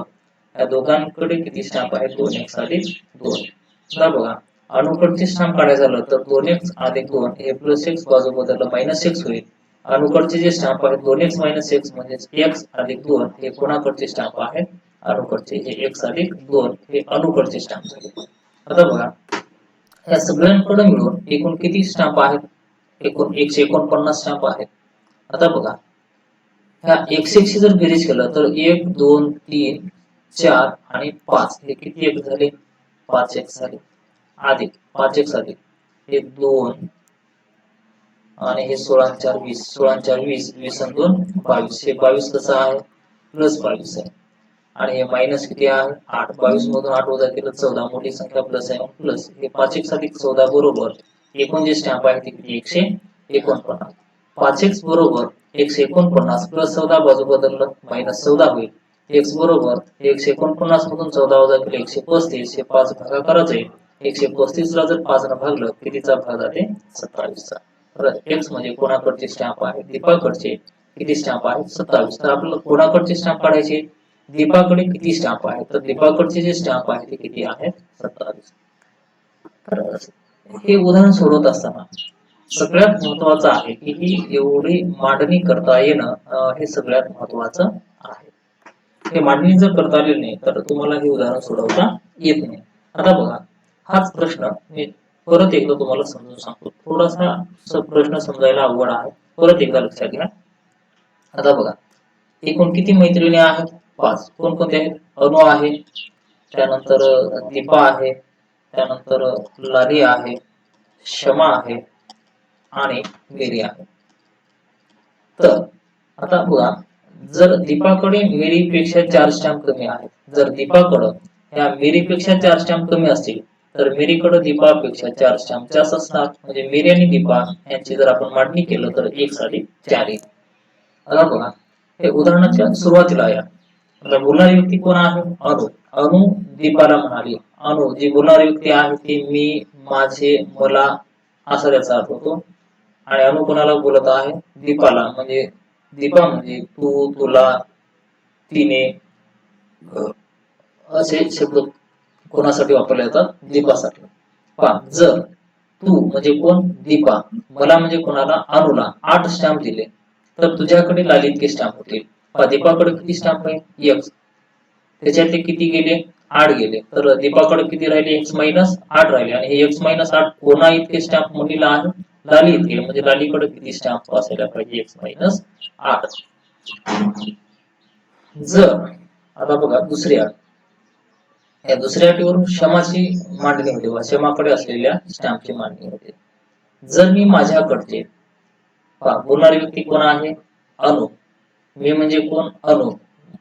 या दोघांकडे किती स्टॅम्प आहेत 2x अधिक 2. आता बघा अनुकडचे स्टॅम्प काढायचं झालं तर 2x अधिक 2 हे प्लस x बाजू बदललं मायनस x होईल. अनुकडचे जे स्टॅम्प आहेत 2x मायनस x म्हणजे x अधिक 2 हे कोणाकडचे स्टॅम्प आहेत अनुकडचे, हे x अधिक 2 हे अनुकडचे स्टॅम्प झाले. आता बघा या सगळ्यांकडे मिळून एकूण किती स्टॅम्प आहेत, एकूण 149 स्टॅम्प आहेत. आता बघा ह्या 101 जर बेरीज केलं तर 1 2 3 4 आणि 5 हे किती एक झाले 5x झाले, अधिक 5x अधिक हे 2 आणि हे 16 4 20, 16 4 20, 20 आणि 2 22, हे 22 कसं आहे प्लस 22 आहे. आणि हे मायनस किती आहे 8, 22 मधून 8 वजा केलं 14, मोठी संख्या प्लस आहे प्लस हे 5x अधिक 14 बरोबर एकूण जे स्टॅम्प आहे ते किती 149. 5x बरोबर 149 प्लस 14 बाजू बदललं -14 होईल. x बरोबर 149 मधून 14 वजा केले 135 हे 5 भागाकाराचे 135 ला जर 5 ने भागलं कितीचा भाग जाते 27 चा. तर x म्हणजे कोणाकडचे स्टॅम्प आहे दीपाकडचे किती स्टॅम्प आहे 27. तर आपल्याला कोणाकडचे स्टॅम्प काढायचे दीपाकडे किती स्टॅम्प आहे तर दीपाकडचे जे स्टॅम्प आहे ते किती आहेत 27. तर हे उदाहरण सोडवत असताना सगळ्यात महत्वाचं आहे की ही एवढी मांडणी करता येणं हे सगळ्यात महत्वाचं आहे. हे मांडणी जर करता आली नाही तर तुम्हाला हे उदाहरण सोडवता येत नाही. आता बघा हाच प्रश्न मी परत एकदा तुम्हाला समजून सांगतो. थोडासा प्रश्न समजायला अवघड आहे. परत एकदा लक्षात घ्या. आता बघा एकूण किती मैत्रिणी आहेत 5. कोणकोणते आहेत अनु आहे, त्यानंतर दीपा आहे, त्यानंतर लाली आहे, शमा आहे आणि मेरी आहे. तर आता बघा जर दीपाकडे मेरीपेक्षा 4 स्टॅम्प कमी आहेत, जर दीपाकडे ह्या मेरीपेक्षा 4 स्टॅम्प कमी असतील तर मेरीकडे दीपापेक्षा 4 स्टॅम्प जास्त असणार. म्हणजे मेरी आणि दीपा यांची जर आपण मांडणी केलं तर 1 + 4 येईल. आता बघा हे उदाहरणाच्या सुरुवातीला या आता बोलणारी व्यक्ती कोण आहे अनु. अनु दीपाला म्हणाली. अनु जी बोलणारी व्यक्ती आहे ती मी, माझे, मला असा त्याचा अर्थ होतो. आणि अनु कोणाला बोलत आहे दीपाला. म्हणजे दीपा म्हणजे तू, तुला, तिने असे शब्द कोणासाठी वापरले जातात दीपासाठी. पहा जर तू म्हणजे कोण दीपा, मला म्हणजे कोणाला अनुला 8 स्टॅम्प दिले तर तुझ्याकडे लाली इतके स्टॅम्प होतील. पहा दीपाकडे किती स्टॅम्प आहे 1, त्याच्यातले किती गेले 8 गेले. तर दीपाकडे किती राहिले x - 8 राहिले. आणि हे x - 8 कोणा इतके स्टॅम्प मुलीला आहे लाली इतके. म्हणजे लालीकडे किती स्टॅम्प असायला पाहिजे x - 8. जर आता बघा दुसरी अट, या दुसऱ्या अटीवरून क्षमाची मांडणी होते व क्षमाकडे असलेल्या स्टॅम्पची मांडणी होते. जर मी माझ्याकडचे बोलणारी व्यक्ती कोण आहे अनु, मी म्हणजे कोण अनु,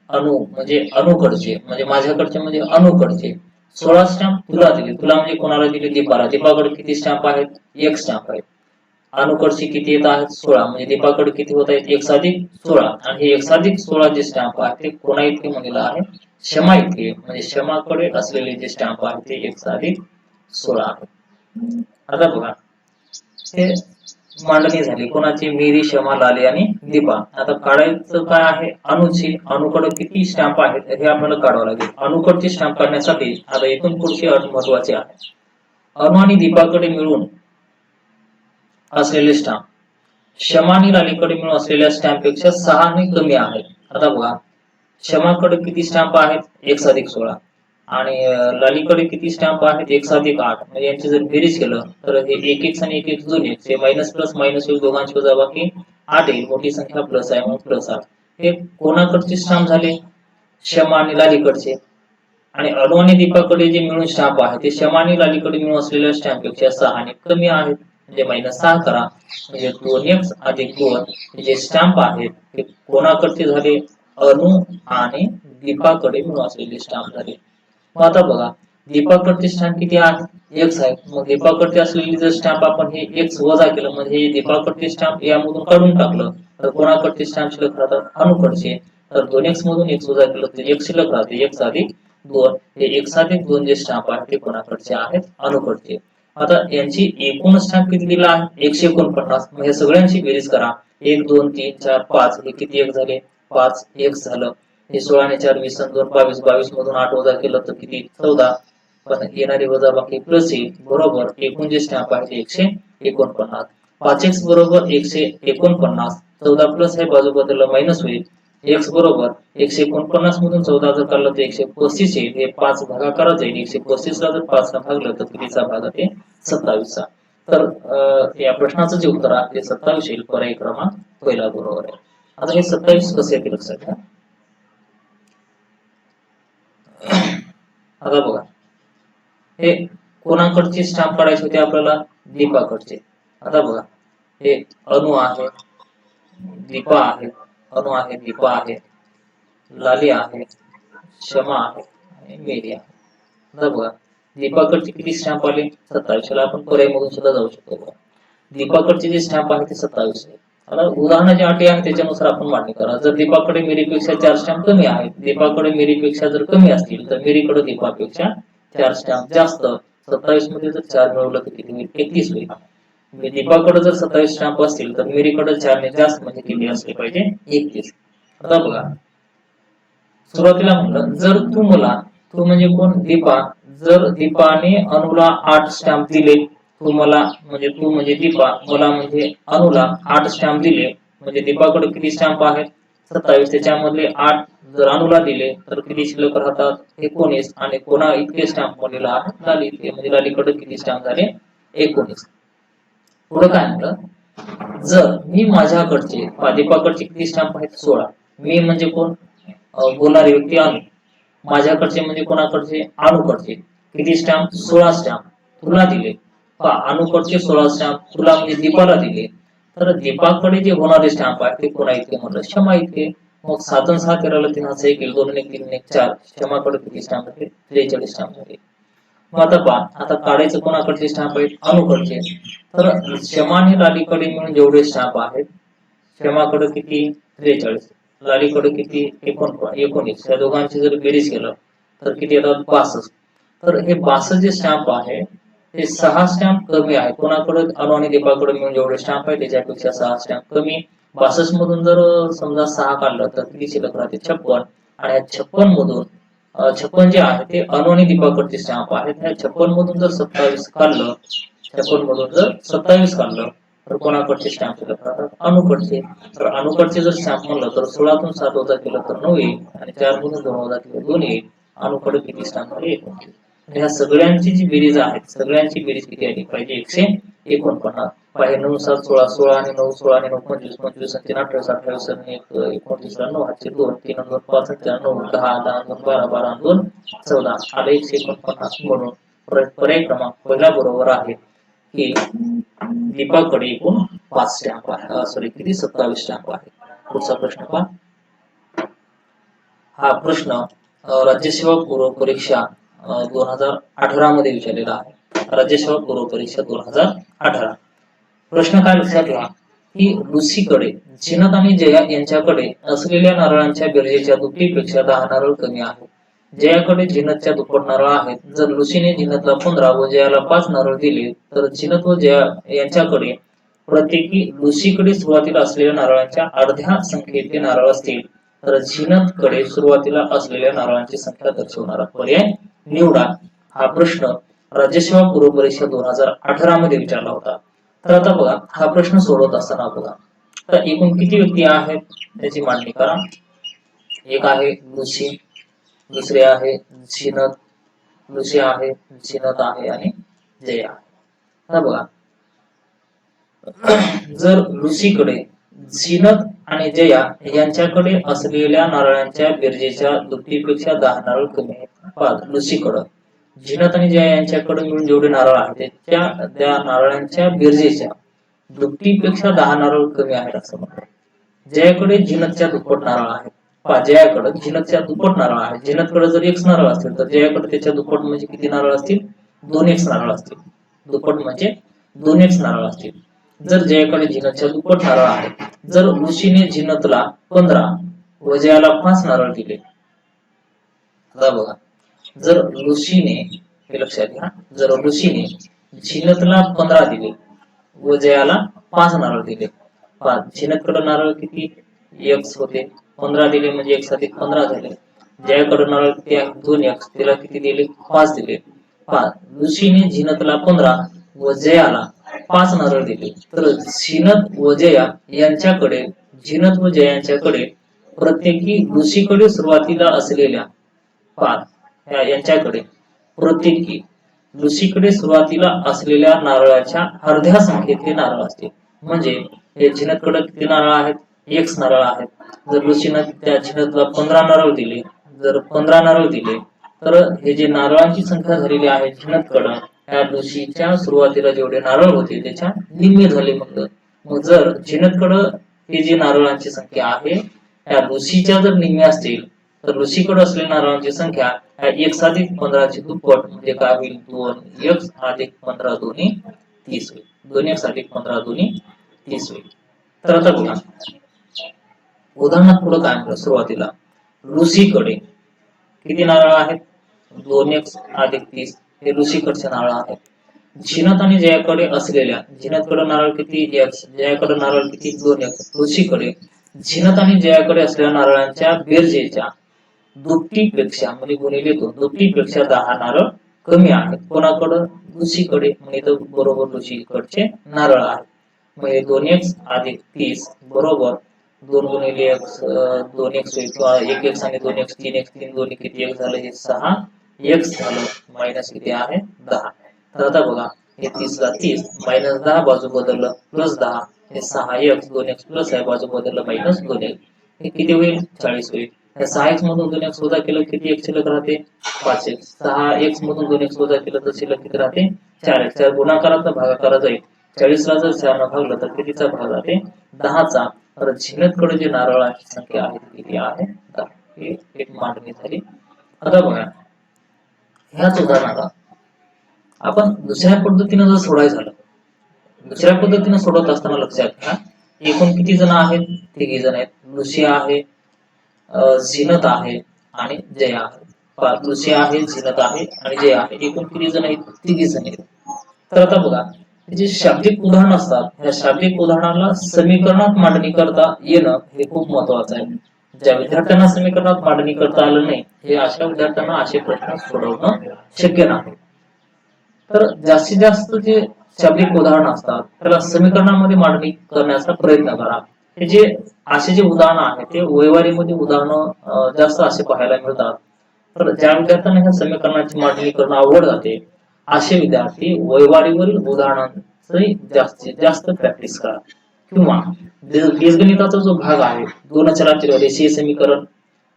अनु म्हणजे अनुकडचे म्हणजे माझ्याकडचे म्हणजे अनुकडचे 16 स्टॅम्प तुला दिले. तुला म्हणजे कोणाला दिले दीपाला. दीपाकडे किती स्टॅम्प आहेत 1 स्टॅम्प आहे. अनुकडचे किती येत आहेत 16. म्हणजे दीपाकडे किती होत आहेत 1 + 16. आणि हे 1 + 16 जे स्टॅम्प आहे ते कोणा इतके म्हणलेलं आहे क्षमा इतके. म्हणजे क्षमाकडे असलेले जे स्टॅम्प आहे ते 1 + 16 आहे. आता बघा हे मांडणी झाली कोणाची मेरी, क्षमा, लाली आणि दीपा. आता काढायचं काय आहे अनुची. अनुकडे किती स्टॅम्प आहेत हे आपल्याला काढावं लागेल. अनुकडचे स्टॅम्प काढण्यासाठी आता इथून पुढची अट महत्वाची आहे. अनु आणि दीपाकडे मिळून असलेले स्टॅम्प क्षमा आणि लालीकडे मिळून असलेल्या स्टॅम्प पेक्षा 6 ने कमी आहेत. आता बघा क्षमाकडे किती स्टॅम्प आहेत 1 + 16 आणि लालीकडे किती स्टॅम्प आहेत 1 + 8. म्हणजे यांची जर बेरीज केलं तर हे 1 1 आणि 1 1 दोन आहेत. हे मायनस प्लस मायनस होईल, दोघांची वजाबाकी 8 येईल. मोठी संख्या प्लस आहे म्हणून +8. हे कोणाकडचे स्टॅम्प झाले क्षमा आणि लालीकडचे. आणि अनु आणि दीपाकडे जे मिळून स्टॅम्प आहे ते क्षमा आणि लालीकडे मिळून असलेल्या स्टॅम्प पेक्षा 6 ने कमी आहेत. म्हणजे -6 करा. म्हणजे 2x + 2 जे स्टॅम्प आहेत ते कोणाकडचे झाले अनु आणि दीपाकडे मिळून असलेले स्टॅम्प झाले. मग आता बघा दीपाकडचे स्टॅम्प किती आहेत x आहे. मग दीपाकडचे असलेले जर स्टॅम्प आपण हे x वजा केलं म्हणजे दीपाकडचे स्टॅम्प यामधून काढून टाकलं तर कोणाकडचे स्टॅम्प शिल्लक राहतात अनुकडचे. तर 2x मधून x वजा केलं तर x शिल्लक राहते 1 + 2. हे 1 + 2 जे स्टॅम्प आहेत ते कोणाकडचे आहेत अनुकडचे. आता यांची एकूण स्टॅम्प किती दिला आहे 149. मग हे सगळ्यांची बेरीज करा 1 2 3 4 5 हे किती एक झाले 5 x झालं. हे 16 ने 4 20 आणि 2 22. 22 मधून 8 वजा केलं तर किती 14. पण येणारी वजाबाकी प्लस येईल बरोबर. एकूण जे स्टॅम्प आहे ते 149. 5x बरोबर 149. 14 प्लस हे बाजू बदललं मायनस होईल. x बरोबर 149 मधून 14 जर काढलं तर 135 येईल. हे 5 भागाकारात जाईल. 135 ला जर 5 ने भागलं तर कितीचा भाग आहे 27 चा. तर या प्रश्नाचं जे उत्तर आहे ते 27 येईल. पर्याय क्रमांक पहिला बरोबर आहे. आता हे 27 कसे येते लक्षात घ्या. आता बघा हे कोणाकडचे स्टॅम्प काढायचे होते आपल्याला दीपाकडचे. आता बघा हे अनु आहे, दीपा आहे, अनु आहे, दीपा आहे, लाली आहे, क्षमा आहे आणि मेरी आहे. आता बघा दीपाकडचे किती स्टॅम्प आले? 27. याला आपण पर्यायमधून सुद्धा जाऊ शकतो बघा. दीपाकडचे जे स्टॅम्प आहे ते 27 आहे. आता उदाहरणाची अटी आहे त्याच्यानुसार आपण मांडणी करा. जर दीपाकडे मिरीपेक्षा 4 स्टॅम्प कमी आहेत, दीपाकडे मिरीपेक्षा जर कमी असतील तर मिरीकडे दीपापेक्षा 4 स्टॅम्प जास्त. 27 मध्ये जर 4 मिळवलं तर किती होईल? 31 होईल. दीपाकडे जर 27 स्टॅम्प असतील तर मिरीकडे 4 ने जास्त म्हणजे किती असले पाहिजे? 31. आता बघा, सुरुवातीला म्हणलं जर तू मला, तू म्हणजे कोण? दीपा. जर दीपाने अनुला 8 स्टॅम्प दिले, तू मला म्हणजे तू म्हणजे दीपा, मला म्हणजे अनुला 8 स्टॅम्प दिले, म्हणजे दीपाकडे किती स्टॅम्प आहेत? 27. त्याच्यामधले 8 जर अनुला दिले तर किती शिल्लक राहतात? 19. आणि कोणा इतके स्टॅम्प बनलेला आहे? लाली इतके. म्हणजे लालीकडे किती स्टॅम्प झाले? 19. पुढे काय म्हणलं? जर मी माझ्याकडचे, दीपाकडचे किती स्टॅम्प आहेत? 16. मी म्हणजे कोण? बोलणारी व्यक्ती अनु. माझ्याकडचे म्हणजे कोणाकडचे? अनुकडचे. किती स्टॅम्प? 16 स्टॅम्प तुला दिले. अनुकडचे 16 स्टॅम्प तुला म्हणजे दीपाला दिले. तर दीपाकडे जे होणारे स्टॅम्प आहे ते कोणा इतके म्हणलं? क्षमा इतके. मग 7 आणि 6 13 3 1 1 2 1 3 1 4. क्षमाकडे किती स्टॅम्प आहेत? 43 स्टॅम्प झाले. मग आता काढायचं कोणाकडचे स्टॅम्प आहेत? अनुकडचे. तर क्षमा आणि लालीकडे मिळून जेवढे स्टॅम्प आहेत, क्षमाकडे किती? 43. लालीकडे किती? 19. या दोघांची जर बेरीज केलं तर किती येतात? 62. तर हे 62 जे स्टॅम्प आहे ते 6 स्टॅम्प कमी आहे. कोणाकडे? अनु आणि दीपाकडे मिळून जेवढे स्टॅम्प आहे त्याच्यापेक्षा 6 स्टॅम्प कमी. 62 मधून जर समजा 6 काढलं तर किती शिल्लक राहते? 56. आणि या 56 मधून 56 जे आहे ते अनु आणि दीपाकडचे स्टॅम्प आहेत. या 56 मधून जर 27 काढलं, 56 मधून जर 27 काढलं तर कोणाकडचे स्टॅम्प शिल्लक राहतात? अनुकडचे. तर अनुकडचे जर स्टॅम्प म्हणलं तर 16 तून 7 वजा केलं तर 9 येईल, आणि 4 मधून 2 वजा केलं 2 येईल. अनुकडे किती स्टॅम्प आले? 29. ह्या सगळ्यांची जी बेरीज आहे, सगळ्यांची बेरीज किती आली पाहिजे? 149. पाहिजे 9 7 16, 16 आणि 9 16 आणि 9 25, 25 आणि 3 28, 28 आणि 29 9 हातचे 2, 3 आणि 2 5 आणि 4 9 10, 10 आणि 2 12, 12 आणि 2 14. आले 149. म्हणून पर्याय क्रमांक पहिला बरोबर आहे की दीपाकडे एकूण 5 स्टॅम्प आहे. सॉरी, किती? 27 स्टॅम्प आहे. पुढचा प्रश्न पहा. हा प्रश्न राज्यसेवा पूर्व परीक्षा 2018 मध्ये विचारलेला आहे. राज्यसेवा पूर्व परीक्षा 2018. प्रश्न काय लक्षात घ्या की लुसीकडे, झिनत आणि जया यांच्याकडे असलेल्या नारळांच्या बेरजेच्या दुप्पटीपेक्षा 10 नारळ कमी आहेत. जयाकडे झिनतच्या दुप्पट नारळ आहेत. जर लुसीने झिनतला 15 व जयाला 5 नारळ दिले तर झिनत व जया यांच्याकडे प्रत्येकी लुसीकडे सुरुवातीला असलेल्या नारळांच्या अर्ध्या संख्येचे नारळ असतील तर झिनतकडे सुरुवातीला असलेल्या नारळांची संख्या दर्शवणारा पर्याय निवडा. हा प्रश्न राज्यसेवा पूर्व परीक्षा 2018 मध्ये विचारला होता. तर आता बघा, हा प्रश्न सोडवत असताना बघा, तर एकूण किती व्यक्ती आहेत त्याची मांडणी करा. एक आहे लुसी, दुसरे आहे झिनत, लुसी आहे, झिनत आहे आणि जया. आता बघा, जर लुसीकडे, झिनत आणि जया यांच्याकडे असलेल्या नारळांच्या बेरजेच्या दुप्पटीपेक्षा 10 नारळ कमी आहेत. लुसीकडे, झिनत आणि जया यांच्याकडे मिळून जेवढे नारळ आहेत त्या नारळांच्या बेरजेच्या दुप्पटीपेक्षा 10 नारळ कमी आहेत असं म्हणतात. जयाकडे झिनतच्या दुप्पट नारळ आहेत. जयाकडे झिनतच्या दुप्पट नारळ आहेत. झिनतकडे जर एक नारळ असतील तर जयाकडे त्याच्या दुप्पट म्हणजे किती नारळ असतील? 2x नारळ असतील. दुप्पट म्हणजे 2x नारळ असतील. जर जयाकडे झिनतच्या दुप्पट नारळ आहेत, जर लुसीने झिनतला 15 व जयाला 5 नारळ दिले, आता बघा, जर लुसीने, हे लक्षात घ्या, जर लुसीने झिनतला 15 दिले व जयाला 5 नारळ दिले, झिनतकडे नारळ किती? x होते. 15 दिले म्हणजे x अधिक 15 झाले. जयाकडे नारळ किती आहे? 2x. तिला किती दिले? 5 दिले. लुसीने झिनतला 15 व जयाला 5 नारळ दिले तर झिनत व जया यांच्याकडे, झिनत व जया यांच्याकडे प्रत्येकी लुसीकडे सुरुवातीला असलेल्या यांच्याकडे प्रत्येकी लुसीकडे सुरुवातीला असलेल्या नारळाच्या अर्ध्या संख्येतले नारळ असतील. म्हणजे हे झिनतकडे किती नारळ आहेत? x नारळ आहेत. जर लुसीने त्या झिनतला 15 नारळ दिले, जर 15 नारळ दिले तर हे जे नारळांची संख्या झालेली आहे झिनतकडे, त्या लुसीच्या सुरुवातीला जेवढे नारळ होते त्याच्या निम्मे झाले. मग जर झिनतकडे ही जी नारळांची संख्या आहे त्या लुसीच्या जर निम्मे असतील तर लुसीकडे असलेल्या नारळांची संख्या एक्स अधिक 15ची दुप्पट म्हणजे काय होईल 2x अधिक 15 दोन्ही 30 होईल. 2x अधिक 15 दोन्ही 30 होईल. तर आता बघा उदाहरणात पुढे काय म्हणलं सुरुवातीला लुसीकडे किती नारळ आहेत 2x अधिक 30 हे लुसीकडचे नारळ आहेत. झिनत आणि जयाकडे असलेल्या झिनतकडे नारळ किती x जयाकडे नारळ किती 2x लुसीकडे झिनत आणि जयाकडे असलेल्या नारळांच्या बेरजेच्या दुपटीपेक्षा म्हणजे गुणिले 2 दुपटीपेक्षा 10 नारळ कमी आहेत. कोणाकडे लुसीकडे म्हणजे बरोबर लुसीकडचे नारळ आहेत. म्हणजे 2x अधिक 30 बरोबर 2 गुणिले x 2x होईल किंवा 1x आणि 2x 3x 3 दोन्ही किती x झालं हे 6x झालं मायनस किती आहे 10. तर आता बघा हे 30 ला 30 मायनस 10 बाजू बदललं प्लस 10 हे 6x 2x प्लस आहे बाजू बदललं मायनस 2x हे किती होईल 40 होईल. या 6x मधून 2x वजा केलं किती x शिल्लक राहते 5x 6x मधून 2x वजा केलं तर शिल्लक किती राहते 4x. त्या गुणाकाराचा भागाकारा जाईल 40 ला जर 4 ने भागलं तर कितीचा भाग राहते 10चा. तर झिनतकडे जे नारळांची संख्या आहे ती किती आहे 10. ही एक मांडणी झाली. आता बघा ह्याच उदाहरणाला आपण दुसऱ्या पद्धतीने जर सोडायचं झालं दुसऱ्या पद्धतीने सोडत असताना लक्षात घ्या एकूण किती जण आहेत 3 जण आहेत. लुसी आहे झिनत आहे आणि जया आहे. लुसी आहे झिनत आहे आणि जया आहे. एकूण किती जण आहेत 3 जण आहेत. तर आता बघा जे शाब्दिक उदाहरण असतात ह्या शाब्दिक उदाहरणाला समीकरणात मांडणी करता येणं हे खूप महत्वाचं आहे. ज्या विद्यार्थ्यांना समीकरणात मांडणी करता आलं नाही हे अशा विद्यार्थ्यांना असे प्रश्न सोडवणं शक्य नाही. तर जास्तीत जास्त जे शाब्दिक उदाहरण असतात त्याला समीकरणामध्ये मांडणी करण्याचा प्रयत्न करा. हे जे असे जे उदाहरण आहे ते व्यवहारीमध्ये उदाहरण जास्त असे पाहायला मिळतात. तर ज्या विद्यार्थ्यांना ह्या समीकरणाची मांडणी करणं अवघड जाते असे विद्यार्थी व्यवहारीवरील उदाहरणांची जास्तीत जास्त प्रॅक्टिस करा. किंवा बीजगणिताचा जो भाग आहे दोन चलातील रेषीय समीकरण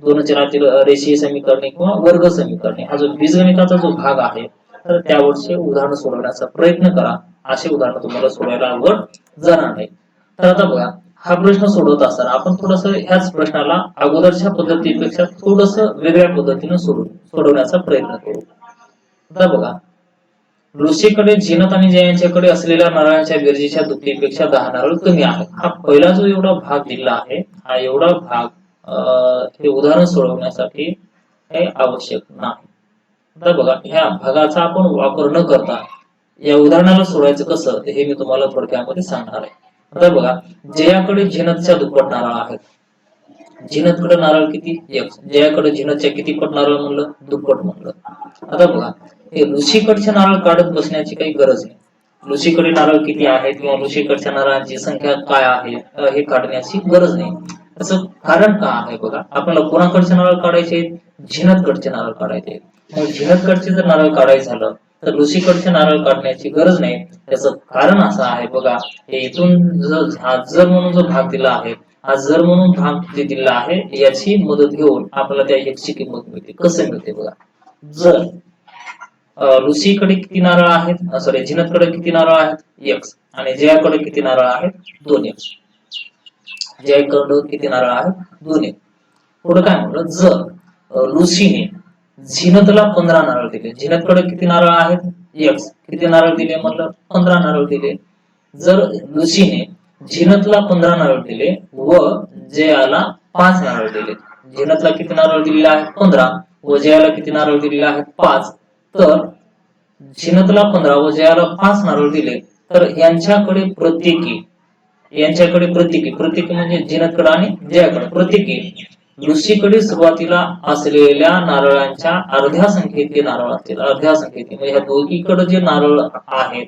दोन चलातील रेषीय समीकरणे किंवा वर्ग समीकरणे हा जो बीजगणिताचा जो भाग आहे तर त्यावरचे उदाहरण सोडवण्याचा प्रयत्न करा. असे उदाहरण तुम्हाला सोडवायला अवघड जाणार नाही. तर आता बघा हा प्रश्न सोडवत असताना आपण थोडस ह्याच प्रश्नाला अगोदरच्या पद्धतीपेक्षा थोडस वेगळ्या पद्धतीने सोडवण्याचा प्रयत्न करू. आता बघा लुसीकडे झिनत आणि जयांच्याकडे असलेल्या नारळांच्या बेरजेच्या दुपटीपेक्षा 10 नारळ कमी आहेत. हा पहिला जो एवढा भाग दिला आहे हा एवढा भाग हे उदाहरण सोडवण्यासाठी हे आवश्यक नाही. आता बघा ह्या भागाचा आपण वापर न करता या उदाहरणाला सोडवायचं कसं हे मी तुम्हाला थोडक्यामध्ये सांगणार आहे. आता बघा जयाकडे झिनतच्या दुप्पट नारळ आहेत. झिनतकडे नारळ किती x जयाकडे झिनतच्या किती पट नारळ म्हणलं दुप्पट म्हणलं. आता बघा हे लुसीकडचे नारळ काढत बसण्याची काही गरज नाही. लुसीकडे नारळ किती आहेत किंवा लुसीकडच्या नारळांची संख्या काय आहे हे काढण्याची गरज नाही. त्याचं कारण का आहे बघा आपल्याला कोणाकडचे नारळ काढायचे झिनतकडचे नारळ काढायचे. मग झिनतकडचे जर नारळ काढायचं झालं तर लुसीकडचे नारळ काढण्याची गरज नाही. त्याचं कारण असं आहे बघा हे इथून जर म्हणून जो भाग दिला आहे हा जर म्हणून भाग जे दिला आहे याची मदत घेऊन आपल्याला त्या x ची किंमत मिळते. कसं मिळते बघा जर लुसीकडे किती नारळ आहेत सॉरी झिनतकडे किती नारळ आहेत x आणि जयाकडे किती नारळ आहेत 2x जयाकडे किती नारळ आहेत 2x. पुढे काय म्हणलं जर लुसीने झिनतला 15 नारळ दिले झिनतकडे किती नारळ आहेत x किती नारळ दिले म्हटलं 15 नारळ दिले. जर लुसीने झिनतला 15 नारळ दिले व जयाला 5 नारळ दिले झिनतला किती नारळ दिलेले आहेत 15 व जयाला किती नारळ दिलेले आहेत 5 तर झिनतला 15 व जयाला 5 नारळ दिले तर यांच्याकडे प्रत्येकी म्हणजे झिनतकडे आणि जयाकडे प्रत्येकी लुसीकडे सुरुवातीला असलेल्या नारळांच्या अर्ध्या संख्येचे नारळ असतील. अर्ध्या संख्येचे म्हणजे ह्या दोघीकडे जे नारळ आहेत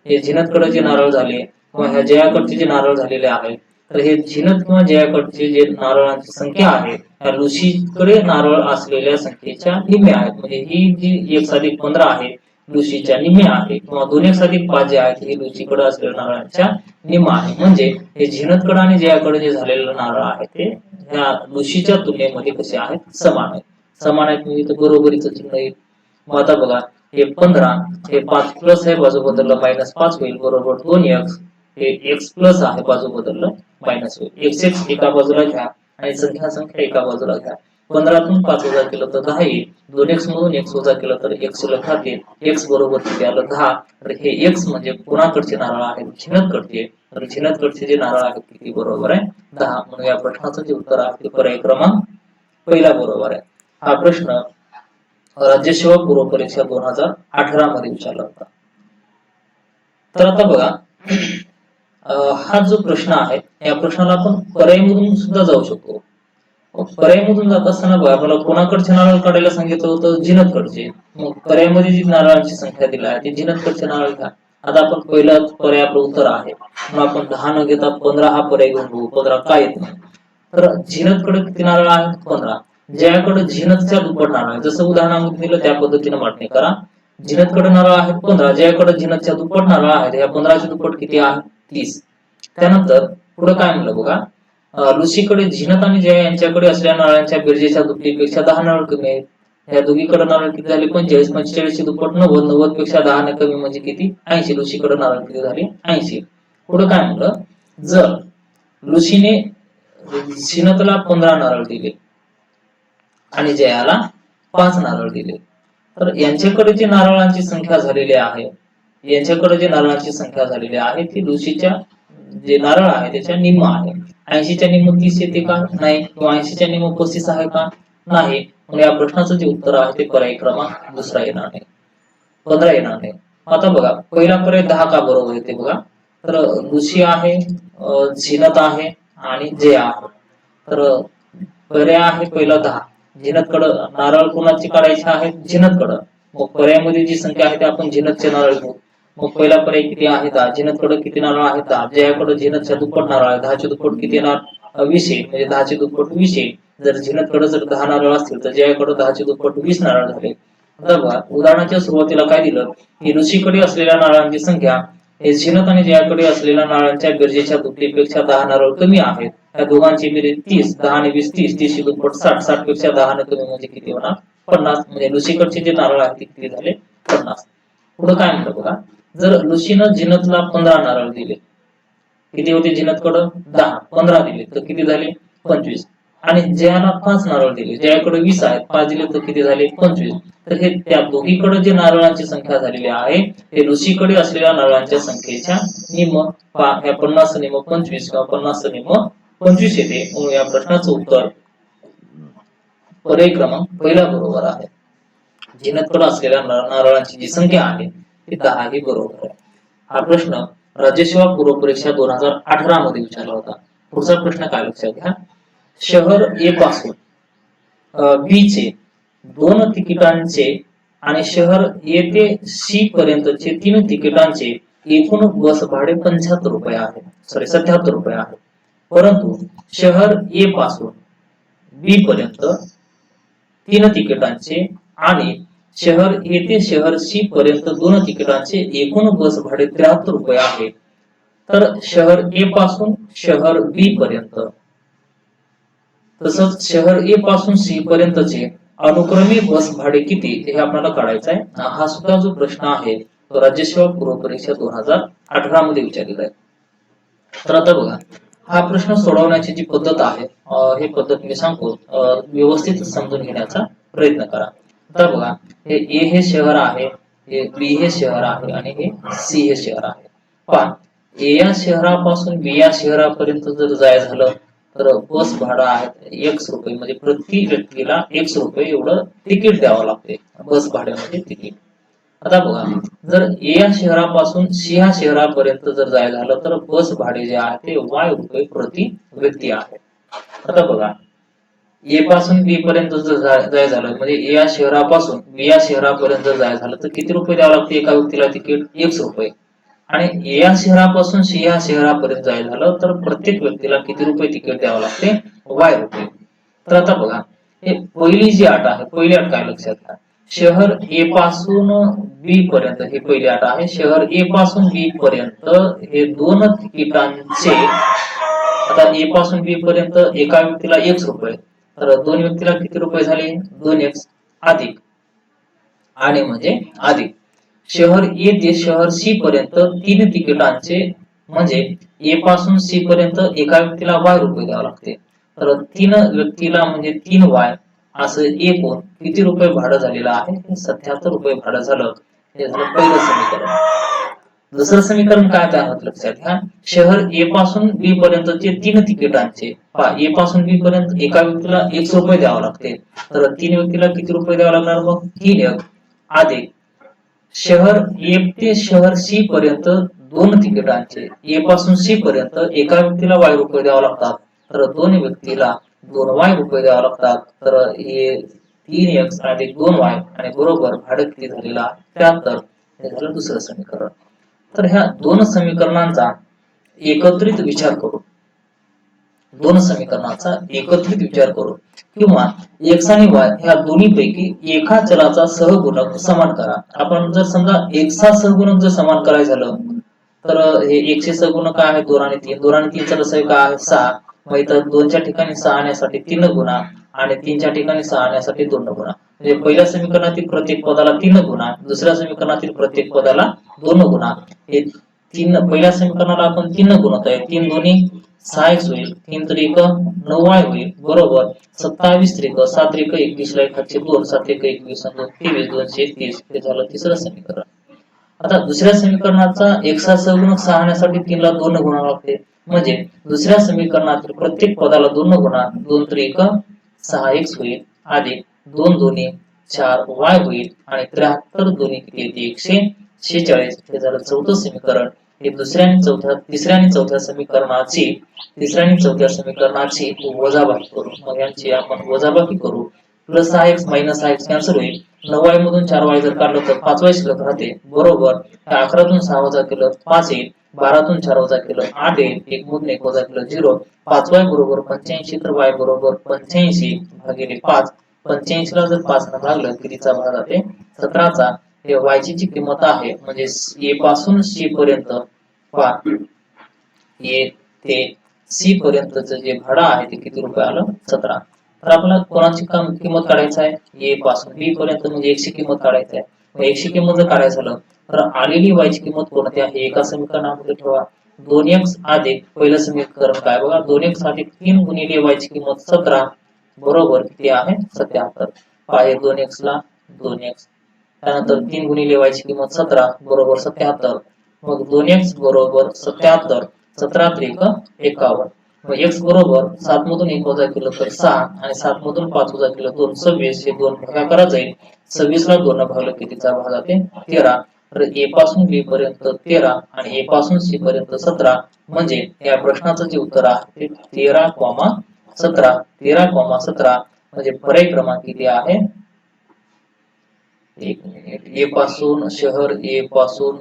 हे झिनतकडे जे नारळ झाले किंवा ह्या जयाकडचे जे नारळ झालेले आहेत तर हे झिनत किंवा जयाकडचे जे नारळांची संख्या आहे ह्या लुसीकडे नारळ असलेल्या संख्येच्या निम्मे आहेत. म्हणजे ही जी 1+15 आहे लुसीच्या निम्मे आहे किंवा 2x+5 जे आहेत हे लुसीकडे असलेल्या नारळांच्या निम्मा आहे. म्हणजे हे झिनतकडे आणि जयाकडे जे झालेले नारळ आहे ते ह्या लुसीच्या तुलनेमध्ये कसे आहेत समान आहेत. समान आहेत म्हणजे बरोबरीचं चिन्ह येईल. मग आता बघा हे 15 हे 5 प्लस आहे बाजू बदललं -5 होईल बरोबर 2x हे x प्लस आहे बाजू बदललं मायनस होईल. x एका बाजूला घ्या आणि संख्या एका बाजूला घ्या. 15तून 5 वजा केलं तर 10 येईल. 2x मधून x वजा केलं तर x शिल्लक राहते. x बरोबर किती आलं 10. तर हे x म्हणजे कोणाकडचे नारळ आहे, झिनतकडचे. तर झिनतकडचे जे नारळ आहेत किती, बरोबर आहे 10. म्हणून या प्रश्नाचं जे उत्तर आहे ते पर्याय क्रमांक पहिला बरोबर आहे. हा प्रश्न राज्य सेवा पूर्व परीक्षा 2018 मध्ये विचारला होता. तर आता बघा हा जो प्रश्न आहे या प्रश्नाला आपण पर्यायमधून सुद्धा जाऊ शकतो. पर्यायमधून जात असताना बघा मला कोणाकडचे नारळ काढायला सांगितलं होतं, झिनतकडचे. मग पर्यायमध्ये जी नारळांची संख्या दिली आहे ती झिनतकडचे नारळ घ्या. आता आपण पहिला पर्याय आपलं उत्तर आहे, मग आपण 10 न घेता 15 हा पर्याय घेऊन बघू. 15 काय येत नाही. तर झिनतकडे किती नारळ आहेत, 15. ज्याकडे झिनतच्या दुप्पट नारळ आहे, जसं उदाहरणामध्ये दिलं त्या पद्धतीने वाटणी करा. झिनतकडे नारळ आहेत 15, ज्याकडे झिनतच्या दुप्पट नारळ आहेत, या 15चे दुप्पट किती आहे, 30. त्यानंतर पुढे काय म्हणलं बघा, लुसीकडे झिनत आणि जया यांच्याकडे असलेल्या नारळांच्या बेरजेच्या दुपटीपेक्षा 10 नारळ कमी आहेत. या दोघीकडे नारळ किती झाले, 45. 45 ची दुप्पट 90. 90 पेक्षा 10 ने कमी म्हणजे किती, 80. लुसीकडे नारळ किती झाले, 80. पुढे काय म्हणलं, जर लुसीने झिनतला 15 नारळ दिले आणि जयाला 5 नारळ दिले, तर यांच्याकडे जे नारळांची संख्या झालेली आहे, यांच्याकडे जे नारळांची संख्या झालेली आहे ती लुसीच्या जे नारळ आहे त्याच्या निम्म आहे. 80च्या निम्म 30 येते का, नाही. किंवा 80च्या निम्म 35 आहे का, नाही. मग या प्रश्नाचं जे उत्तर आहे ते पर्याय क्रमांक दुसरा येणार नाही, 15 येणार नाही. आता बघा पहिला पर्याय 10 का बरोबर येते बघा, तर लुसी आहे, झिनत आहे आणि जया आहे. तर पर्याय आहे पहिला 10. झिनतकडं नारळ कोणाचे काढायचे आहेत, झिनतकडं. मग पर्यायामध्ये जी संख्या आहे ते आपण झिनतचे नारळ घेऊ. मग पहिला पर्याय किती आहे, 10. झिनतकडे किती नारळ आहेत, 10. जयाकडे झिनतच्या दुप्पट नारळ आहे, 10चे दुप्पट किती येणार, 20 येईल. म्हणजे 10चे दुप्पट 20 येईल. जर झिनतकडे जर 10 नारळ असतील तर जयाकडे 10चे दुप्पट 20 नारळ झाले. आता बघा उदाहरणाच्या सुरुवातीला काय दिलं की लुसीकडे असलेल्या नारळांची संख्या हे झिनत आणि जयाकडे असलेल्या नारळांच्या बेरजेच्या दुपटीपेक्षा 10 नारळ कमी आहेत. या दोघांची बेरीज 30. 10 आणि 20 30. 30 ची दुप्पट 60. 60 पेक्षा 10 ने कमी म्हणजे किती होणार, 50. म्हणजे लुसीकडचे जे नारळ आहेत ते किती झाले, 50. पुढे काय म्हणलं बघा, जर लुसीनं झिनतला 15 नारळ दिले, किती होते झिनतकडं 10, 15 दिले तर किती झाले, 25. आणि जयाला 5 नारळ दिले, जयाकडे 20 आहेत, 5 दिले तर किती झाले, 25. तर हे त्या दोघीकडे जे नारळांची संख्या झालेली आहे ते लुसीकडे असलेल्या नारळांच्या संख्येच्या निम्म. या 50 निम्म 25 किंवा 50 निम्म 25 येते. म्हणून या प्रश्नाचं उत्तर पर्याय क्रमांक पहिला बरोबर आहे. झिनतकडे असलेल्या नारळांची जी संख्या आहे ती 10 ही बरोबर आहे. हा प्रश्न राज्य सेवा पूर्व परीक्षा 2018 मध्ये विचारला होता. पुढचा प्रश्न काय लक्षात घ्या, शहर ए पासून बी चे 2 तिकिटांचे आणि शहर ए ते सी पर्यंतचे 3 तिकिटांचे एकूण बस भाडे 75 रुपये आहे, 77 रुपये आहे. परंतु शहर ए पासून बी पर्यंत 3 तिकिटांचे आणि शहर ए ते शहर सी पर्यंत 2 तिकिटांचे एकूण बस भाडे 73 रुपये आहे. तर शहर ए पासून शहर बी पर्यंत तसंच शहर ए पासून सी पर्यंतचे अनुक्रमे बस भाडे किती हे आपल्याला काढायचं आहे. हा सुद्धा जो प्रश्न आहे तो राज्य सेवा पूर्व परीक्षा 2018 मध्ये विचारलेला आहे. तर आता बघा हा प्रश्न सोडवण्याची जी पद्धत आहे ही पद्धत मी सांगतो, व्यवस्थित समजून घेण्याचा प्रयत्न करा. तर बघा हे ए हे शहर आहे, हे बी हे शहर आहे आणि हे सी हे शहर आहे. पण ए या शहरापासून बी या शहरापर्यंत जर जायचं झालं तर बस भाडं आहे x रुपये, म्हणजे प्रति व्यक्तीला x रुपये एवढं तिकीट द्यावं लागते बस भाड्यामध्ये तिकीट. आता बघा जर ए या शहरापासून सी या शहरापर्यंत जर जायचं झालं तर बस भाडे जे आहे ते y रुपये प्रति व्यक्ती आहे. आता बघा ए पासून बी पर्यंत जर जायचं झालं म्हणजे ए या शहरापासून बी या शहरापर्यंत जर जायचं झालं तर किती रुपये द्यावं लागते एका व्यक्तीला तिकीट, x रुपये. आणि ए या शहरापासून सी या शहरापर्यंत जायचं झालं तर प्रत्येक व्यक्तीला किती रुपये तिकीट द्यावं लागते, y रुपये. तर आता बघा हे पहिली जी अट आहे, पहिली अट काय लक्षात घ्या, शहर ए पासून बी पर्यंत ही पहिली अट आहे. शहर ए पासून बी पर्यंत हे 2 तिकिटांचे, आता ए पासून बी पर्यंत एका व्यक्तीला x रुपये, तर 2 व्यक्तीला किती रुपये झाले, 2x अधिक आणि म्हणजे अधिक शहर ए ते शहर सी पर्यंत 3 तिकिटांचे, म्हणजे ए पासून सी पर्यंत एका व्यक्तीला y रुपये द्यावे लागते. तर 3 व्यक्तीला म्हणजे 3y असं एकूण किती रुपये भाडं झालेलं आहे? 77 रुपये भाडं झालं. हे झालं पहिलं समीकरण. दुसरं समीकरण काय आहे लक्षात घ्या. शहर ए पासून बी पर्यंतचे 3 तिकिटांचे ए पासून बी पर्यंत एका व्यक्तीला ₹100 द्यावं लागते. तर 3 व्यक्तीला किती रुपये द्यावं लागणार मग? 3 अधिक शहर ए ते शहर सी पर्यंत 2 तिकिटांचे ए पासून सी पर्यंत एका व्यक्तीला Y रुपये द्यावं लागतात. तर 2 व्यक्तीला 2Y रुपये द्यावं लागतात. तर हे 3x अधिक 2y आणि बरोबर भाडं किती झालेलं आहे? 73. हे झालं दुसरं समीकरण. तर ह्या दोन समीकरणांचा एकत्रित विचार करू, दोन समीकरणाचा एकत्रित विचार करू किंवा x आणि y ह्या दोन्ही पैकी एका चलाचा सहगुणक समान करा. आपण जर समजा x चा सहगुणक जर समान करायचं झालं तर हे x चे सहगुणक काय आहे? 2 आणि 3. 2 आणि 3 चा लसाअ काय आहे? 6. मग इथं 2 च्या ठिकाणी 6 आणण्यासाठी 3 गुणा आणि 3 च्या ठिकाणी 6 आणण्यासाठी 2 गुणा. म्हणजे पहिल्या समीकरणातील प्रत्येक पदाला 3 गुणा, दुसऱ्या समीकरणातील प्रत्येक पदाला 2 गुणा. हे 3 पहिल्या समीकरणाला आपण 3 गुणत आहे. 3 दोन्ही 6x होईल, 3 त्रिक 9y होईल, बरोबर 27 त्रिक 7 त्रिक 21 ला 2, 7 एक 21 आणि 2 23, 230. हे झालं तिसरं समीकरण. आता दुसऱ्या समीकरणाचा x चा सहगुणक 6 आणण्यासाठी 3 ला 2 गुणावं लागते. म्हणजे दुसऱ्या समीकरणातील प्रत्येक पदाला 2 गुणा, 2 त्रिक 6x होईल अधिक 2 दोन्ही 4y होईल आणि 73 दोन्ही किती येते? 146. हे झालं चौथं समीकरण. हे तिसऱ्या आणि चौथ्या समीकरणाची वजाबाकी करू. मग यांची आपण वजाबाकी करू. Plus 6x minus 6x cancel होईल. 9y मधून 4y जर काढलं तर 5y शिल्लक राहते, बरोबर 11 तून 6 वजा केलं 5 येईल, 12 तून 4 वजा केलं 8 येईल, 1 मधून 1 वजा केलं 0. 5y बरोबर 85 तर y बरोबर 85 भागिले 5. 85 ला जर 5 ने भागलं कितीचा भाग जाते? 17चा. हे y ची जी किंमत आहे म्हणजे a पासून c पर्यंत a ते c पर्यंतचं जे भाडं आहे ते किती रुपये आलं? 17. तर आपल्याला कोणाची किंमत काढायची आहे? a पासून b पर्यंत म्हणजे x ची किंमत काढायची आहे. मग x ची किंमत जर काढायचं झालं तर आलेली y ची किंमत कोणती आहे? एका समीकरणामध्ये ठेवा. 2x अधिक पहिलं समीकरण काय बघा, 2x अधिक 3 गुणिले y ची किंमत 17 बरोबर किती आहे? 77. आहे 2x ला 2x, त्यानंतर 3 गुणिले y ची किंमत 17 बरोबर 77. मग 2x बरोबर 77, 17 त्रिक 51. मग x बरोबर 7 मधून 1 वजा केलं तर 6 आणि 7 मधून 5 वजा केलं 2, 26. हे 2 भागाकार जाईल. 26 ला 2 ने भागलं कितीचा भाग जाते? 13. तर a पासून b पर्यंत 13 आणि a पासून c पर्यंत 17. म्हणजे या प्रश्नाचं जे उत्तर आहे ते 13,17. 13,17 म्हणजे पर्याय क्रमांक किती आहे? एक मिनिट. ए पासून शहर ए पासून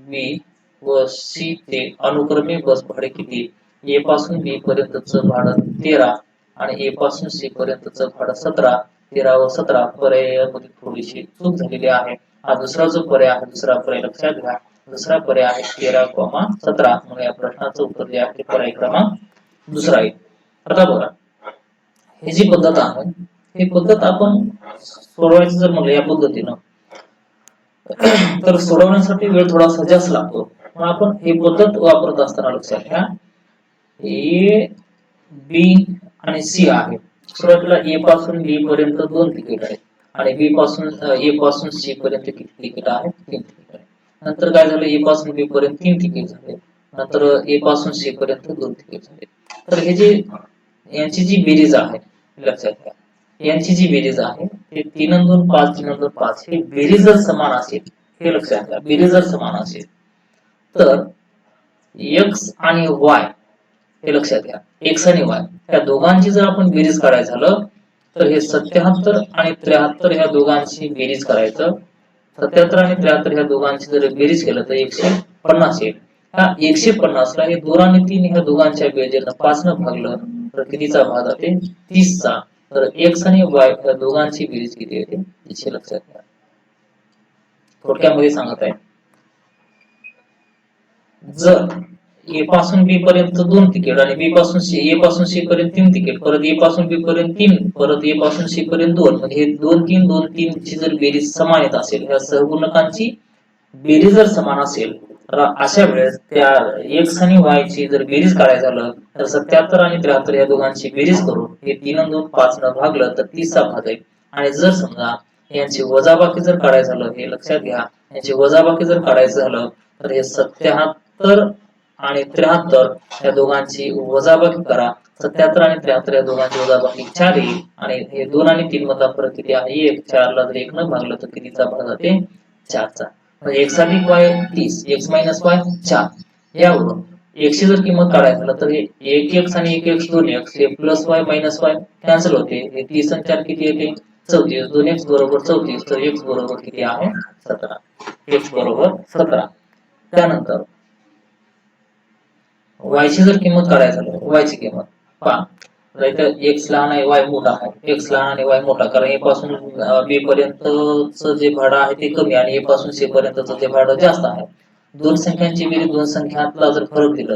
बी व सी ते अनुक्रमे बस भाडे किती? ए पासून बी पर्यंतचं भाडं 13 आणि ए पासून सी पर्यंतचं भाडं 17. 13 व 17 पर्यायामध्ये थोडीशी चूक झालेली आहे. हा दुसरा जो पर्याय आहे, दुसरा पर्याय लक्षात घ्या. दुसरा पर्याय आहे 13,17. म्हणून या प्रश्नाचं उत्तर जे आहे पर्याय क्रमांक दुसरा आहे. आता बघा, ही जी पद्धत आहे ही पद्धत आपण सोडवायचं जर म्हणलं या पद्धतीनं तर सोडवण्यासाठी वेळ थोडासा जास्त लागतो. मग आपण ही पद्धत वापरत असताना लक्षात घ्या, ए बी आणि सी आहे. सुरुवातीला ए पासून बी पर्यंत 2 तिकीट आहेत आणि बी पासून ए पासून सी पर्यंत किती तिकीट आहेत? 3 तिकीट आहेत. नंतर काय झालं? ए पासून बी पर्यंत 3 तिकीट झाले, नंतर ए पासून सी पर्यंत 2 तिकीट झाले. तर हे जे यांची जी बेरीज आहे लक्षात घ्या, यांची जी बेरीज आहे ते 3 आणि 2 5, 3 आणि 2 5. हे बेरीज जर समान असेल, हे लक्षात घ्या, बेरीज जर समान असेल तर x आणि y हे लक्षात घ्या, x आणि y या दोघांची जर आपण बेरीज करायचं झालं तर हे 77 आणि 73 ह्या दोघांची बेरीज करायचं. 77 आणि 73 ह्या दोघांची जर बेरीज केलं तर 150 येईल. हा 150 ला हे 2 आणि 3 ह्या दोघांच्या बेरीजला 5 न भागलं तर कितीचा भाग जाते? 30 चा. तर x आणि y या दोघांची बेरीज किती येते? याची लक्षात घ्या. थोडक्यामध्ये सांगत आहे, जर ए पासून बी पर्यंत 2 तिकीट आणि बी पासून सी, ए पासून सी पर्यंत 3 तिकीट, परत ए पासून बी पर्यंत 3, परत ए पासून सी पर्यंत 2, म्हणजे हे 2 3 2 3 ची जर बेरीज समान येत असेल, ह्या सहगुणकांची बेरीज जर समान असेल तर अशा वेळेस त्या एक्स आणि वाय ची जर बेरीज काढायचं झालं तर 77 आणि 73 या दोघांची बेरीज करून हे 3 आणि 2 5 न भागलं तर 30 चा भाग आहे. आणि जर समजा यांची वजाबाकी जर काढायचं झालं, हे लक्षात घ्या, यांची वजाबाकी जर काढायचं झालं तर हे 77 आणि 73 या दोघांची वजाबाकी करा. 77 आणि 73 या दोघांची वजाबाकी 4 येईल आणि हे 2 आणि 3 मधला फरक किती आहे? 1. 4 ला जर 1 न भागलं तर कितीचा भाग जाते? 4 चा. म्हणजे x अधिक y 30, x मायनस y 4. यावरून x ची जर किंमत काढायची झालं तर हे 1x आणि 1x 2x हे plus y minus y cancel होते. हे 30 आणि 4 किती येते? 34. 2x बरोबर 34. तर x बरोबर किती आहे? 17. x बरोबर 17. त्यानंतर y ची जर किंमत काढायची झाली, y ची किंमत पहा, इथं x लहान आहे y मोठा आहे. x लहान आणि y मोठा, कारण a पासून b पर्यंतचं जे भाडं आहे ते कमी आणि a पासून c पर्यंतचं जे भाडं जास्त आहे. दोन संख्यांची बेरीज, दोन संख्यातला जर फरक दिला,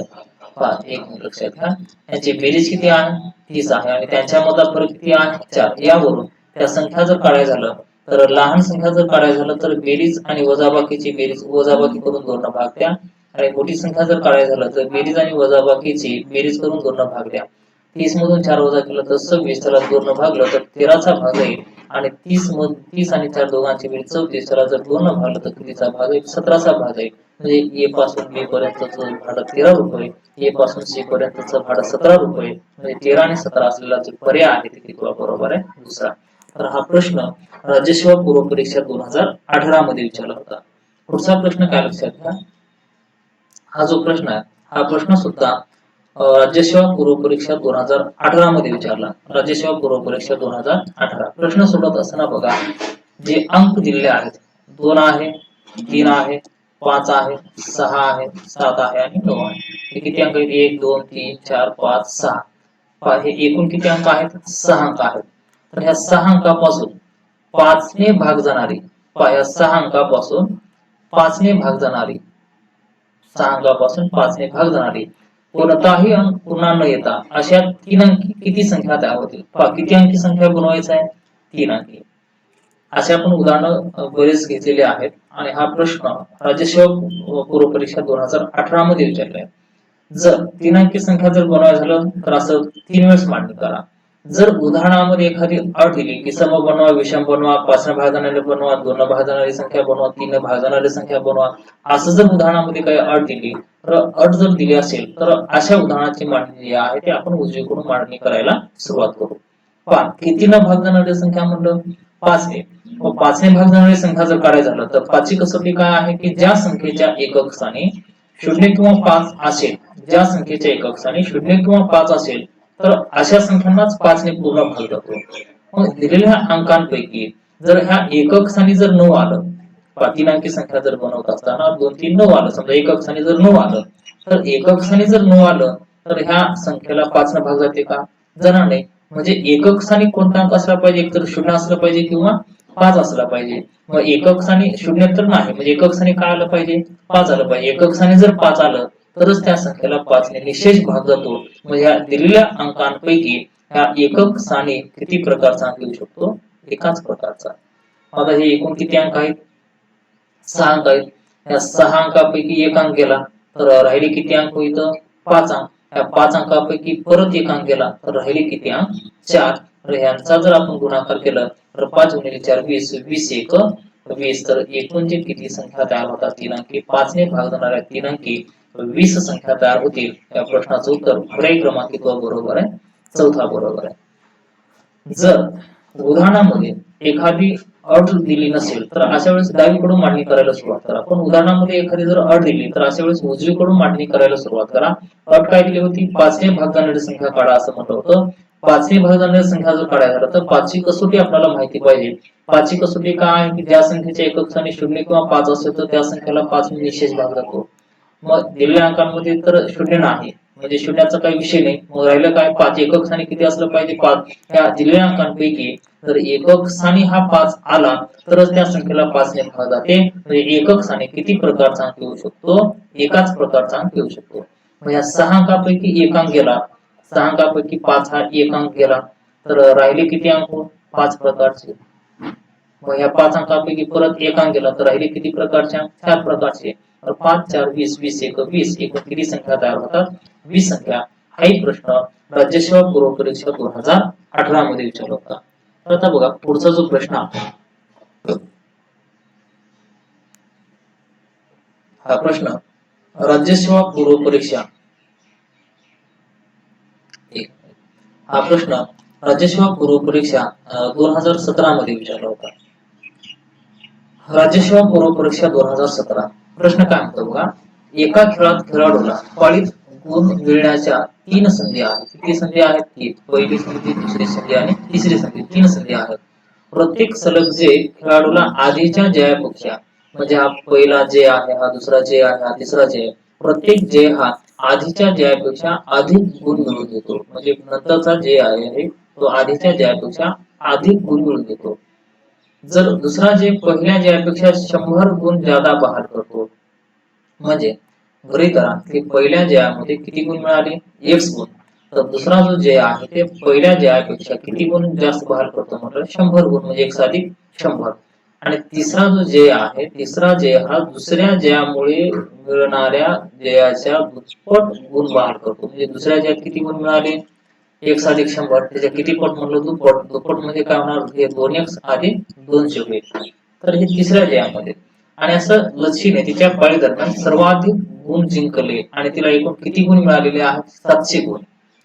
पहा एक मिनिट लक्षात घ्या, यांची बेरीज किती आहे? 30 आहे आणि त्यांच्यामधला फरक किती आहे? 4. यावरून त्या संख्या जर काढायचं झालं तर लहान संख्या जर काढायचं झालं तर बेरीज आणि वजाबाकीची बेरीज, वजाबाकी करून 2 न भाग द्या. आणि मोठी संख्या जर काढायचं झालं तर बेरीज आणि वजाबाकीची बेरीज करून 2 न भाग द्या. 30 मधून 4 वजा केलं तर 26, त्याला 2 न भागलं तर 13 चा भाग येईल. आणि 30 आणि 4 दोघांची बेरीज 34, त्याला जर 2 न भागलं तर कितीचा भाग येईल? 17 चा भाग येईल. म्हणजे a पासून b पर्यंतचं भाडं 13 रुपये, a पासून c पर्यंतचं भाडं 17 रुपये. म्हणजे 13 आणि 17 असलेला जो पर्याय आहे ते कितवा बरोबर आहे? दुसरा. तर हा प्रश्न राज्यसेवा पूर्व परीक्षा 2018 मध्ये विचारला होता. पुढचा प्रश्न काय लक्षात घ्या, हा जो प्रश्न आहे हा प्रश्न सुद्धा राज्यसेवा पूर्व परीक्षा 2018 मध्ये विचारला. राज्यसेवा पूर्व परीक्षा 2018 प्रश्न सोडवत असताना बघा, जे अंक दिलेले आहेत 2 आहे, 3 आहे, 5 आहे, 6 आहे, 7 आहे आणि 9 आहे. हे किती अंक आहेत? 1 2 3 4 5 6. पहा हे एकूण किती अंक आहेत? 6 अंक आहेत. तर ह्या 6 अंकापासून 5 ने भाग जाणारी, पहा ह्या 6 अंकापासून 5 ने भाग जाणारी, 6 अंकापासून 5 ने भाग जाणारी कोणताही अंक पुन्हा न येता अशा 3 अंकी किती संख्या तयार होतील? पहा किती अंकी संख्या बनवायची आहे? 3 अंकी. असे आपण उदाहरण बरेच घेतलेले आहेत आणि हा प्रश्न राज्यसेवा पूर्व परीक्षा 2018 मध्ये विचारला आहे. जर 3 अंकी संख्या जर बनवायचं झालं तर असं 3 वेळेस मांडणी करा. जर उदाहरणामध्ये एखादी अट दिली की सम बनवा, विषम बनवा, 5 ने भाग जाणारी बनवा, 2 ने भाग जाणारी संख्या बनवा, 3 ने भाग जाणारी संख्या बनवा, असं जर उदाहरणामध्ये काही अट दिली तर अट जर दिली असेल तर अशा उदाहरणाची मांडणी जी आहे ते आपण उजवीकडून मांडणी करायला सुरुवात करू. पहा किती न भाग जाणारी संख्या म्हणलं? 5 ने. 5 ने भाग जाणारी संख्या जर काढायचं झालं तर 5 ची कसोटी काय आहे की ज्या संख्येच्या एकक स्थानी 0 किंवा 5 असेल, ज्या संख्येच्या एकक स्थानी 0 किंवा 5 असेल तर अशा संख्यांनाच 5 ने पूर्ण भाग जातो. मग दिलेल्या अंकांपैकी जर ह्या एकक स्थानी जर 9 आलं, 3 अंकी संख्या जर बनवत असताना 2 3 9 आलं, समजा एकक स्थानी जर 9 आलं, तर एकक स्थानी जर 9 आलं तर ह्या संख्येला 5 ने भाग जाते का? जाणार नाही. म्हणजे एकक स्थानी कोणता अंक असला पाहिजे? एक तर 0 असला पाहिजे किंवा 5 असला पाहिजे. मग एकक स्थानी 0 तर नाही, म्हणजे एकक स्थानी काय आलं पाहिजे? 5 आलं पाहिजे. एकक स्थानी जर 5 आलं तरच त्या संख्येला 5 ने निशेष भाग जातो. मग ह्या दिलेल्या अंकांपैकी ह्या एकक स्थानी किती प्रकारचा अंक येऊ शकतो? एकाच प्रकारचा. आता हे एकूण किती अंक आहेत? 6 अंक आहेत. या 6 अंकापैकी एक अंक गेला तर राहिले किती अंक इथं? 5 अंक. या 5 अंकापैकी परत एक अंक गेला तर राहिले किती अंक? 4. तर ह्यांचा जर आपण गुणाकार केला तर 5 गुणिले 4 20, 20 एक 20. तर एकूण जे किती संख्या तयार होतात 3 अंकी, 5 ने भाग जाणाऱ्या 3 अंकी 20 संख्या तयार होतील. या प्रश्नाचं उत्तर पर्याय क्रमांक कितवा बरोबर आहे? चौथा बरोबर आहे. जर उदाहरणामध्ये एखादी अट दिली नसेल तर अशा वेळेस डावीकडून मांडणी करायला सुरुवात करा. पण उदाहरणामध्ये एखादी जर अट दिली तर अशा वेळेस उजवीकडून मांडणी करायला सुरुवात करा. अट काय दिली होती? 5 ने भाग जाणारी संख्या काढा असं म्हटलं होतं. 5 ने भाग जाणारी संख्या जर काढायला झालं तर 5 ची कसोटी आपल्याला माहिती पाहिजे. 5 ची कसोटी काय आहे की ज्या संख्येच्या एकक स्थानी 0 किंवा 5 असेल तर त्या संख्येला 5 ने निशेष भाग जातो. मग दिलेल्या अंकांमध्ये तर 0 नाही, म्हणजे शून्याचा काही विषय नाही. मग राहिलं काय? 5. एकक स्थानी किती असलं पाहिजे? 5. ह्या दिलेल्या अंकांपैकी जर एकक स्थानी हा 5 आला तरच त्या संख्येला 5 ने भाग जाते. म्हणजे एकक स्थानी किती प्रकारचा अंक येऊ शकतो? एकाच प्रकारचा अंक येऊ शकतो. मग या 6 अंकापैकी एक अंक गेला, 6 अंकापैकी 5 हा एक अंक गेला तर राहिले किती अंक? 5 प्रकारचे. मग या 5 अंकापैकी परत एक अंक गेला तर राहिले किती प्रकारचे अंक? 4 प्रकारचे. तर 5 4 20 20 एक 20 एकूण किती संख्या तयार होतात 20 संख्या. हाही प्रश्न राज्यसेवा पूर्व परीक्षा 2018 मध्ये विचारला होता. तर आता बघा पुढचा जो प्रश्न आहे हा प्रश्न राज्यसेवा पूर्व परीक्षा हा प्रश्न राज्यसेवा पूर्व परीक्षा 2017 मध्ये विचारला होता. राज्यसेवा पूर्व परीक्षा 2017 प्रश्न काय म्हणतो बघा. एका खेळात खेळाडूला पाळीत गुण मिळण्याच्या 3 संधी आहेत. किती संधी आहेत? तीन. पहिली संधी, दुसरी संधी आणि तिसरी संधी. 3 संधी आहेत. प्रत्येक सलग जे खेळाडूला आधीच्या जयापेक्षा म्हणजे हा पहिला जय आहे, हा दुसरा जय आहे, हा तिसरा जय. प्रत्येक जय हा आधीच्या जयापेक्षा अधिक गुण मिळवून देतो. म्हणजे नंतरचा जय आहे तो आधीच्या जयापेक्षा अधिक गुण मिळवून देतो. जर दुसरा जय पहिल्या जयापेक्षा 100 गुण जादा बहाल करतो. म्हणजे गृहीत धरा की पहिल्या जयामध्ये किती गुण मिळाले? x गुण. तर दुसरा जो जय आहे ते पहिल्या जयापेक्षा किती गुण जास्त बहाल करतो? म्हटलं 100 गुण म्हणजे x अधिक 100. आणि तिसरा जो जय आहे, तिसरा जय हा दुसऱ्या जयामुळे मिळणाऱ्या जयाच्या दुप्पट गुण बहाल करतो. म्हणजे दुसऱ्या जयात किती गुण मिळाले? x अधिक 100 त्याच्या किती पट म्हणलं? दुप्पट. दुप्पट म्हणजे काय होणार? हे 2x अधिक 200 होईल. तर हे तिसऱ्या जयामध्ये. आणि असं लक्ष्मीने तिच्या पाळी दरम्यान सर्वाधिक गुण जिंकले आणि तिला एकूण किती गुण मिळालेले आहेत? 700 गुण.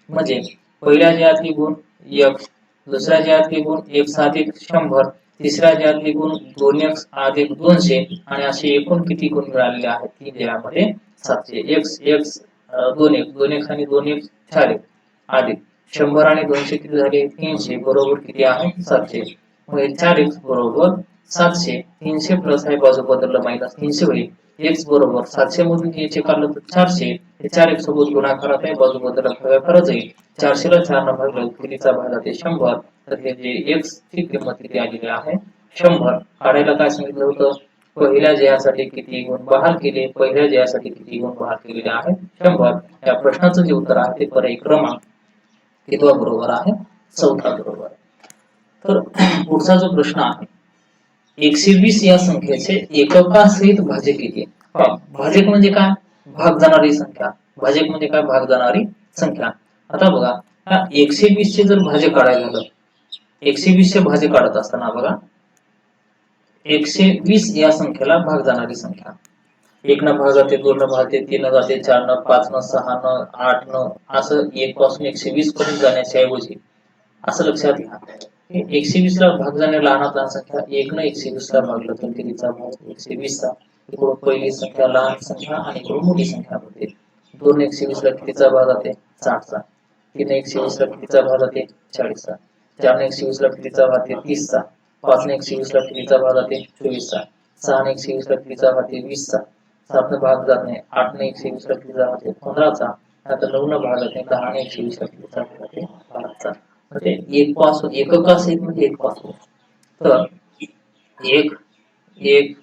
म्हणजे पहिल्या जयातले गुण x, दुसऱ्या जयातले गुण x अधिक 100, तिसऱ्या जयातले गुण 2x अधिक 200 आणि असे एकूण किती गुण मिळालेले आहेत? 3 जयामध्ये 700. x x 2x 2x आणि 2x 4x अधिक 100 आणि 200 किती झाले? 300 बरोबर किती आहे? 700. म्हणजे 4x बरोबर 700. 300 प्लस आहे बाजू बदललं मायनस 300 होईल. x बरोबर 700 मधून 300 काढलं तर 400. 4x सोबत गुणाकारात आहे बाजू बदलला खरं जाईल. 400 ला 4 ने भागलं कितीचा भाग जाते 100. तर हे जे x ची किंमत किती आलेली आहे? 100. काढायला काय सांगितलं होतं? पहिल्या जयासाठी किती गुण बहाल केले? पहिल्या जयासाठी किती गुण बहाल केलेले आहेत? 100. या प्रश्नाचं जे उत्तर आहे ते पर्याय क्रमांक कितवा बरोबर आहे? चौथा बरोबर. तर पुढचा जो प्रश्न आहे 120 या संख्येचे एककासहित भाजक किती? भाजक म्हणजे काय? भाग जाणारी संख्या. भाजक म्हणजे काय? भाग जाणारी संख्या. आता बघा हा 120 चे जर भाजक काढायला झालं 120 चे भाजक काढत असताना बघा 120 या संख्येला भाग जाणारी संख्या 1 न भाग जाते, 2 न भागते, 3 न जाते, 4 न, 5 न, 6 न, 8 न, असं 1 पासून 120 पर्यंत जाण्याच्या ऐवजी असं लक्षात घ्या 120 ला भाग जाणारी लहानात लहान संख्या 1 न 120 ला भागलं तर कितीचा भाग? 120 चा. इकडून पहिली संख्या लहान संख्या आणि इकडून मोठी संख्या होते. 2 न 120 ला कितीचा भाग जाते? 60 चा. 3 न 120 ला कितीचा भाग जाते? 40 चा. 4 न 120 ला कितीचा भाग जाते? 30 चा. 5 न 120 ला कितीचा भाग जाते? 24 चा. 6 न 120 ला कितीचा भाग जाते? 20 चा. 7 न भाग जात नाही. 8 न 120 ला कितीचा भाग जाते? 15 चा. आता 9 न भाग जाते. 10 न 120 ला कितीचा भाग जाते? 12 चा. म्हणजे एक पासून एककासहित म्हणजे एक पासून तर 1 1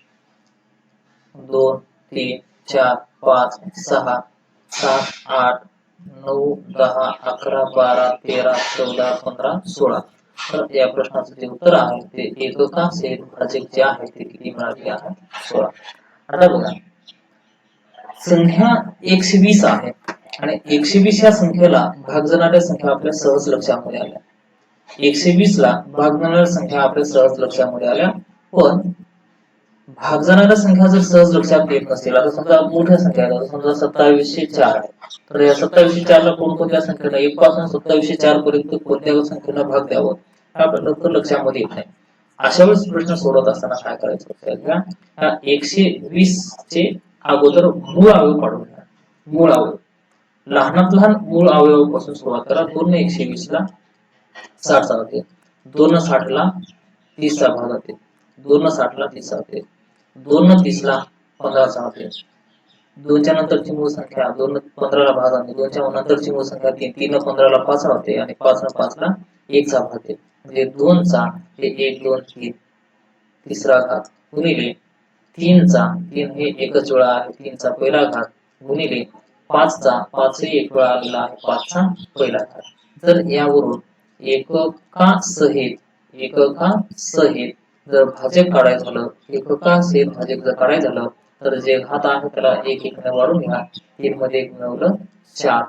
2 3 4 5 6 7 8 9 10 11 12 13 14 15 16. तर या प्रश्नाचं जे उत्तर आहे ते एककासहित भाजक जे आहे ते किती मिळाले आहे? 16. आता बघा संख्या 120 आहे आणि 120 या संख्येला भाग जाणाऱ्या संख्या आपल्या सहज लक्षामध्ये आल्या. 120 ला भाग जाणाऱ्या संख्या आपल्या सहज लक्षामध्ये आल्या. पण भाग जाणाऱ्या संख्या जर सहज लक्षात येत नसतील, आता समजा मोठ्या संख्या आहेत, समजा 2704 आहे, तर या 2704 ला कोणकोणत्या संख्येला 1 पासून 2704 पर्यंत कोणत्या संख्येला भाग द्यावं आपल्या लवकर लक्षामध्ये येत नाही. अशा वेळेस प्रश्न सोडवत असताना काय करायचं लक्षात घ्या. या 120 चे अगोदर मूळ अवयव काढून घ्या. मूळ अवयव लहानात लहान मूळ अवयवापासून सुरुवात करा. 2 ने 120 ला 60 चा होते. 2 न 60 ला 30 चा भाग जाते. 2 न 60 ला 30 चा होते. 2 न 30 ला 15 चा होते. 2 च्या नंतरची मूळ संख्या 2 न 15 ला भाग जाते. 2 च्या नंतरची मूळ संख्या 3. 3 न 15 ला 5 होते आणि 5 न 5 ला 1 चा भाग येते. म्हणजे 2 चा हे 1 2 3 तिसरा घात गुणिले 3 चा 3 हे एकच वेळा आहे 3 चा पहिला घात गुणिले 5 चा 5 हे एक वेळा आलेला आहे 5 चा पहिला घात. जर यावरून एककासहित जर भाजक काढायचं झालं, एककासहित भाजक जर काढायचं झालं तर जे घात आहे त्याला एक एक ने वाढून घ्या. 3 मध्ये 1 मिळवलं 4,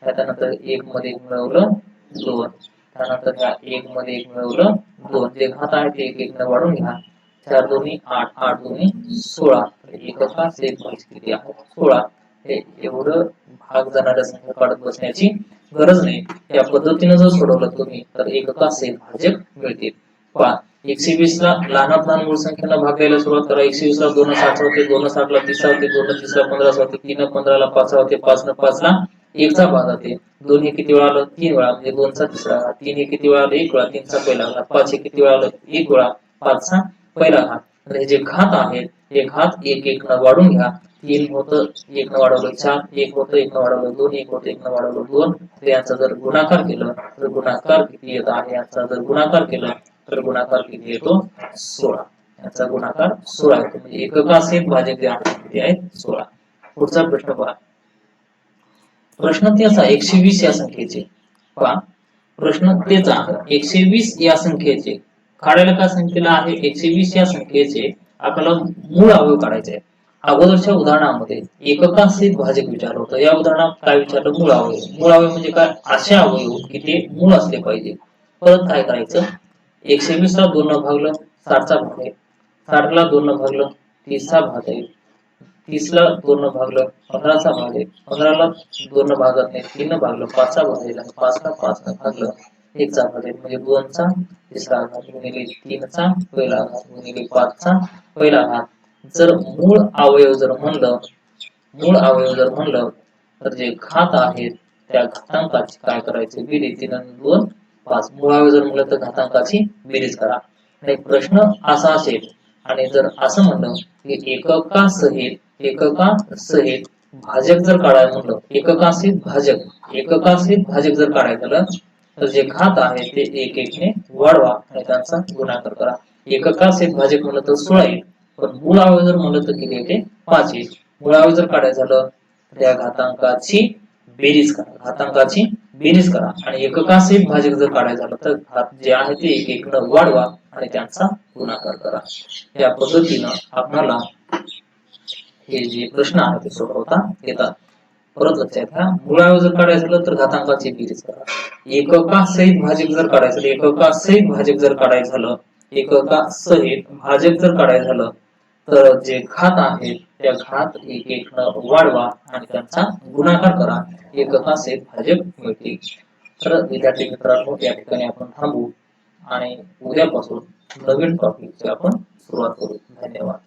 त्यानंतर 1 मध्ये 1 मिळवलं 2, त्यानंतर ह्या 1 मध्ये 1 मिळवलं 2. जे घात आहे ते एक एक ने वाढून घ्या. 4 दोन्ही 8, 8 दोन्ही 16. एककास एक भाज्य किती आहे? 16. हे एवढं भाग जाणाऱ्या संख्या काढत बसण्याची गरज नाही. या पद्धतीने जर सोडवलं तुम्ही तर एककास एक भाजक मिळतील. पहा 120 ला लहानात लहान मूळ संख्येला भाग द्यायला सुरुवात करा. 120 ला 2 60 होते, 2 60 ला 30 होते, 2 30 ला 15 होते, 3 15 ला 5 होते, 5 5 ला 1 चा भाग होते. 2 हे किती वेळा आलं? 3 वेळा, म्हणजे 2 चा तिसरा घात. 3 हे किती वेळा आलं? 1 वेळा, 3 चा पहिला घात. 5 हे किती वेळा आलं? 1 वेळा, 5 चा पहिला घात. तर हे जे घात आहेत हे घात एक एक न वाढून घ्या. 3 होतं 1 न वाढवलं 4, 1 होतं 1 न वाढवलं 2, 1 होतं 1 न वाढवलं 2. तर याचा जर गुणाकार केलं तर गुणाकार किती येत आहे? याचा जर गुणाकार केला तर गुणाकार किती येतो? 16. याचा गुणाकार 16 येतो. म्हणजे एककासहित भाजक जे आहे किती आहेत? 16. पुढचा प्रश्न पहा. प्रश्न त्याचा 120 या संख्येचे पहा. प्रश्न त्याचा 120 या संख्येचे काढायला काय सांगितलेलं आहे? 120 या संख्येचे आपल्याला मूळ अवयव काढायचे आहे. अगोदरच्या उदाहरणामध्ये एककासहित भाजक विचारलं होतं. या उदाहरणात काय विचारलं? मूळ अवयव. मूळ अवयव म्हणजे काय? असे अवयव की ते मूळ असले पाहिजे. परत काय करायचं? 120 ला 2 न भागलं 60 चा भाग आहे. 60 ला 2 न भागलं 30 चा भाग आहे. 30 ला 2 न भागलं 15 चा भाग आहे. 15 ला 2 न भागत नाही, 3 न भागलं 5 चा भाग आहे. 5 ला 5 न भागलं 1 चा भाग आहे. म्हणजे 2 चा तिसरा घात गुणिले 3 चा पहिला घात गुणिले 5 चा पहिला घात. जर मूळ अवयव जर म्हणलं तर जे घात आहेत त्या घातांकाची काय करायचे? बेरीज. 3 आणि 2 5. मूळ अवयव जर म्हणलं तर घातांकाची बेरीज करा. आणि प्रश्न असा असेल आणि जर असं म्हणलं की एककासहित भाजक जर काढायला म्हणलं, एककासहित भाजक जर काढायचं झालं तर जे घात आहे ते एक एक ने वाढवा आणि त्यांचा गुणाकार करा. एककासहित भाजक म्हणलं तर 16 येईल, पण मूळ अवयव जर म्हणलं तर किती येते? 5 येईल. मूळ अवयव जर काढायचं झालं तर या घातांकाची बेरीज करा आणि एककासहित भाजक जर काढायचं झालं तर घात जे आहे ते एक एक न वाढवा आणि त्यांचा गुणाकार करा. या पद्धतीनं आपल्याला हे जे प्रश्न आहे ते सोडवता येतात. परत लक्षात घ्या, मूळ अवयव जर काढायचं झालं तर घातांकाची बेरीज करा. एककासहित भाजक जर काढायचं झालं तर जे घात आहेत त्या घात एक एक न वाढवा आणि त्यांचा गुणाकार करा. एककासहित भाजक मिळतील. तर विद्यार्थी मित्रांनो, या ठिकाणी आपण थांबू आणि उद्यापासून नवीन टॉपिकची आपण सुरुवात करू. धन्यवाद.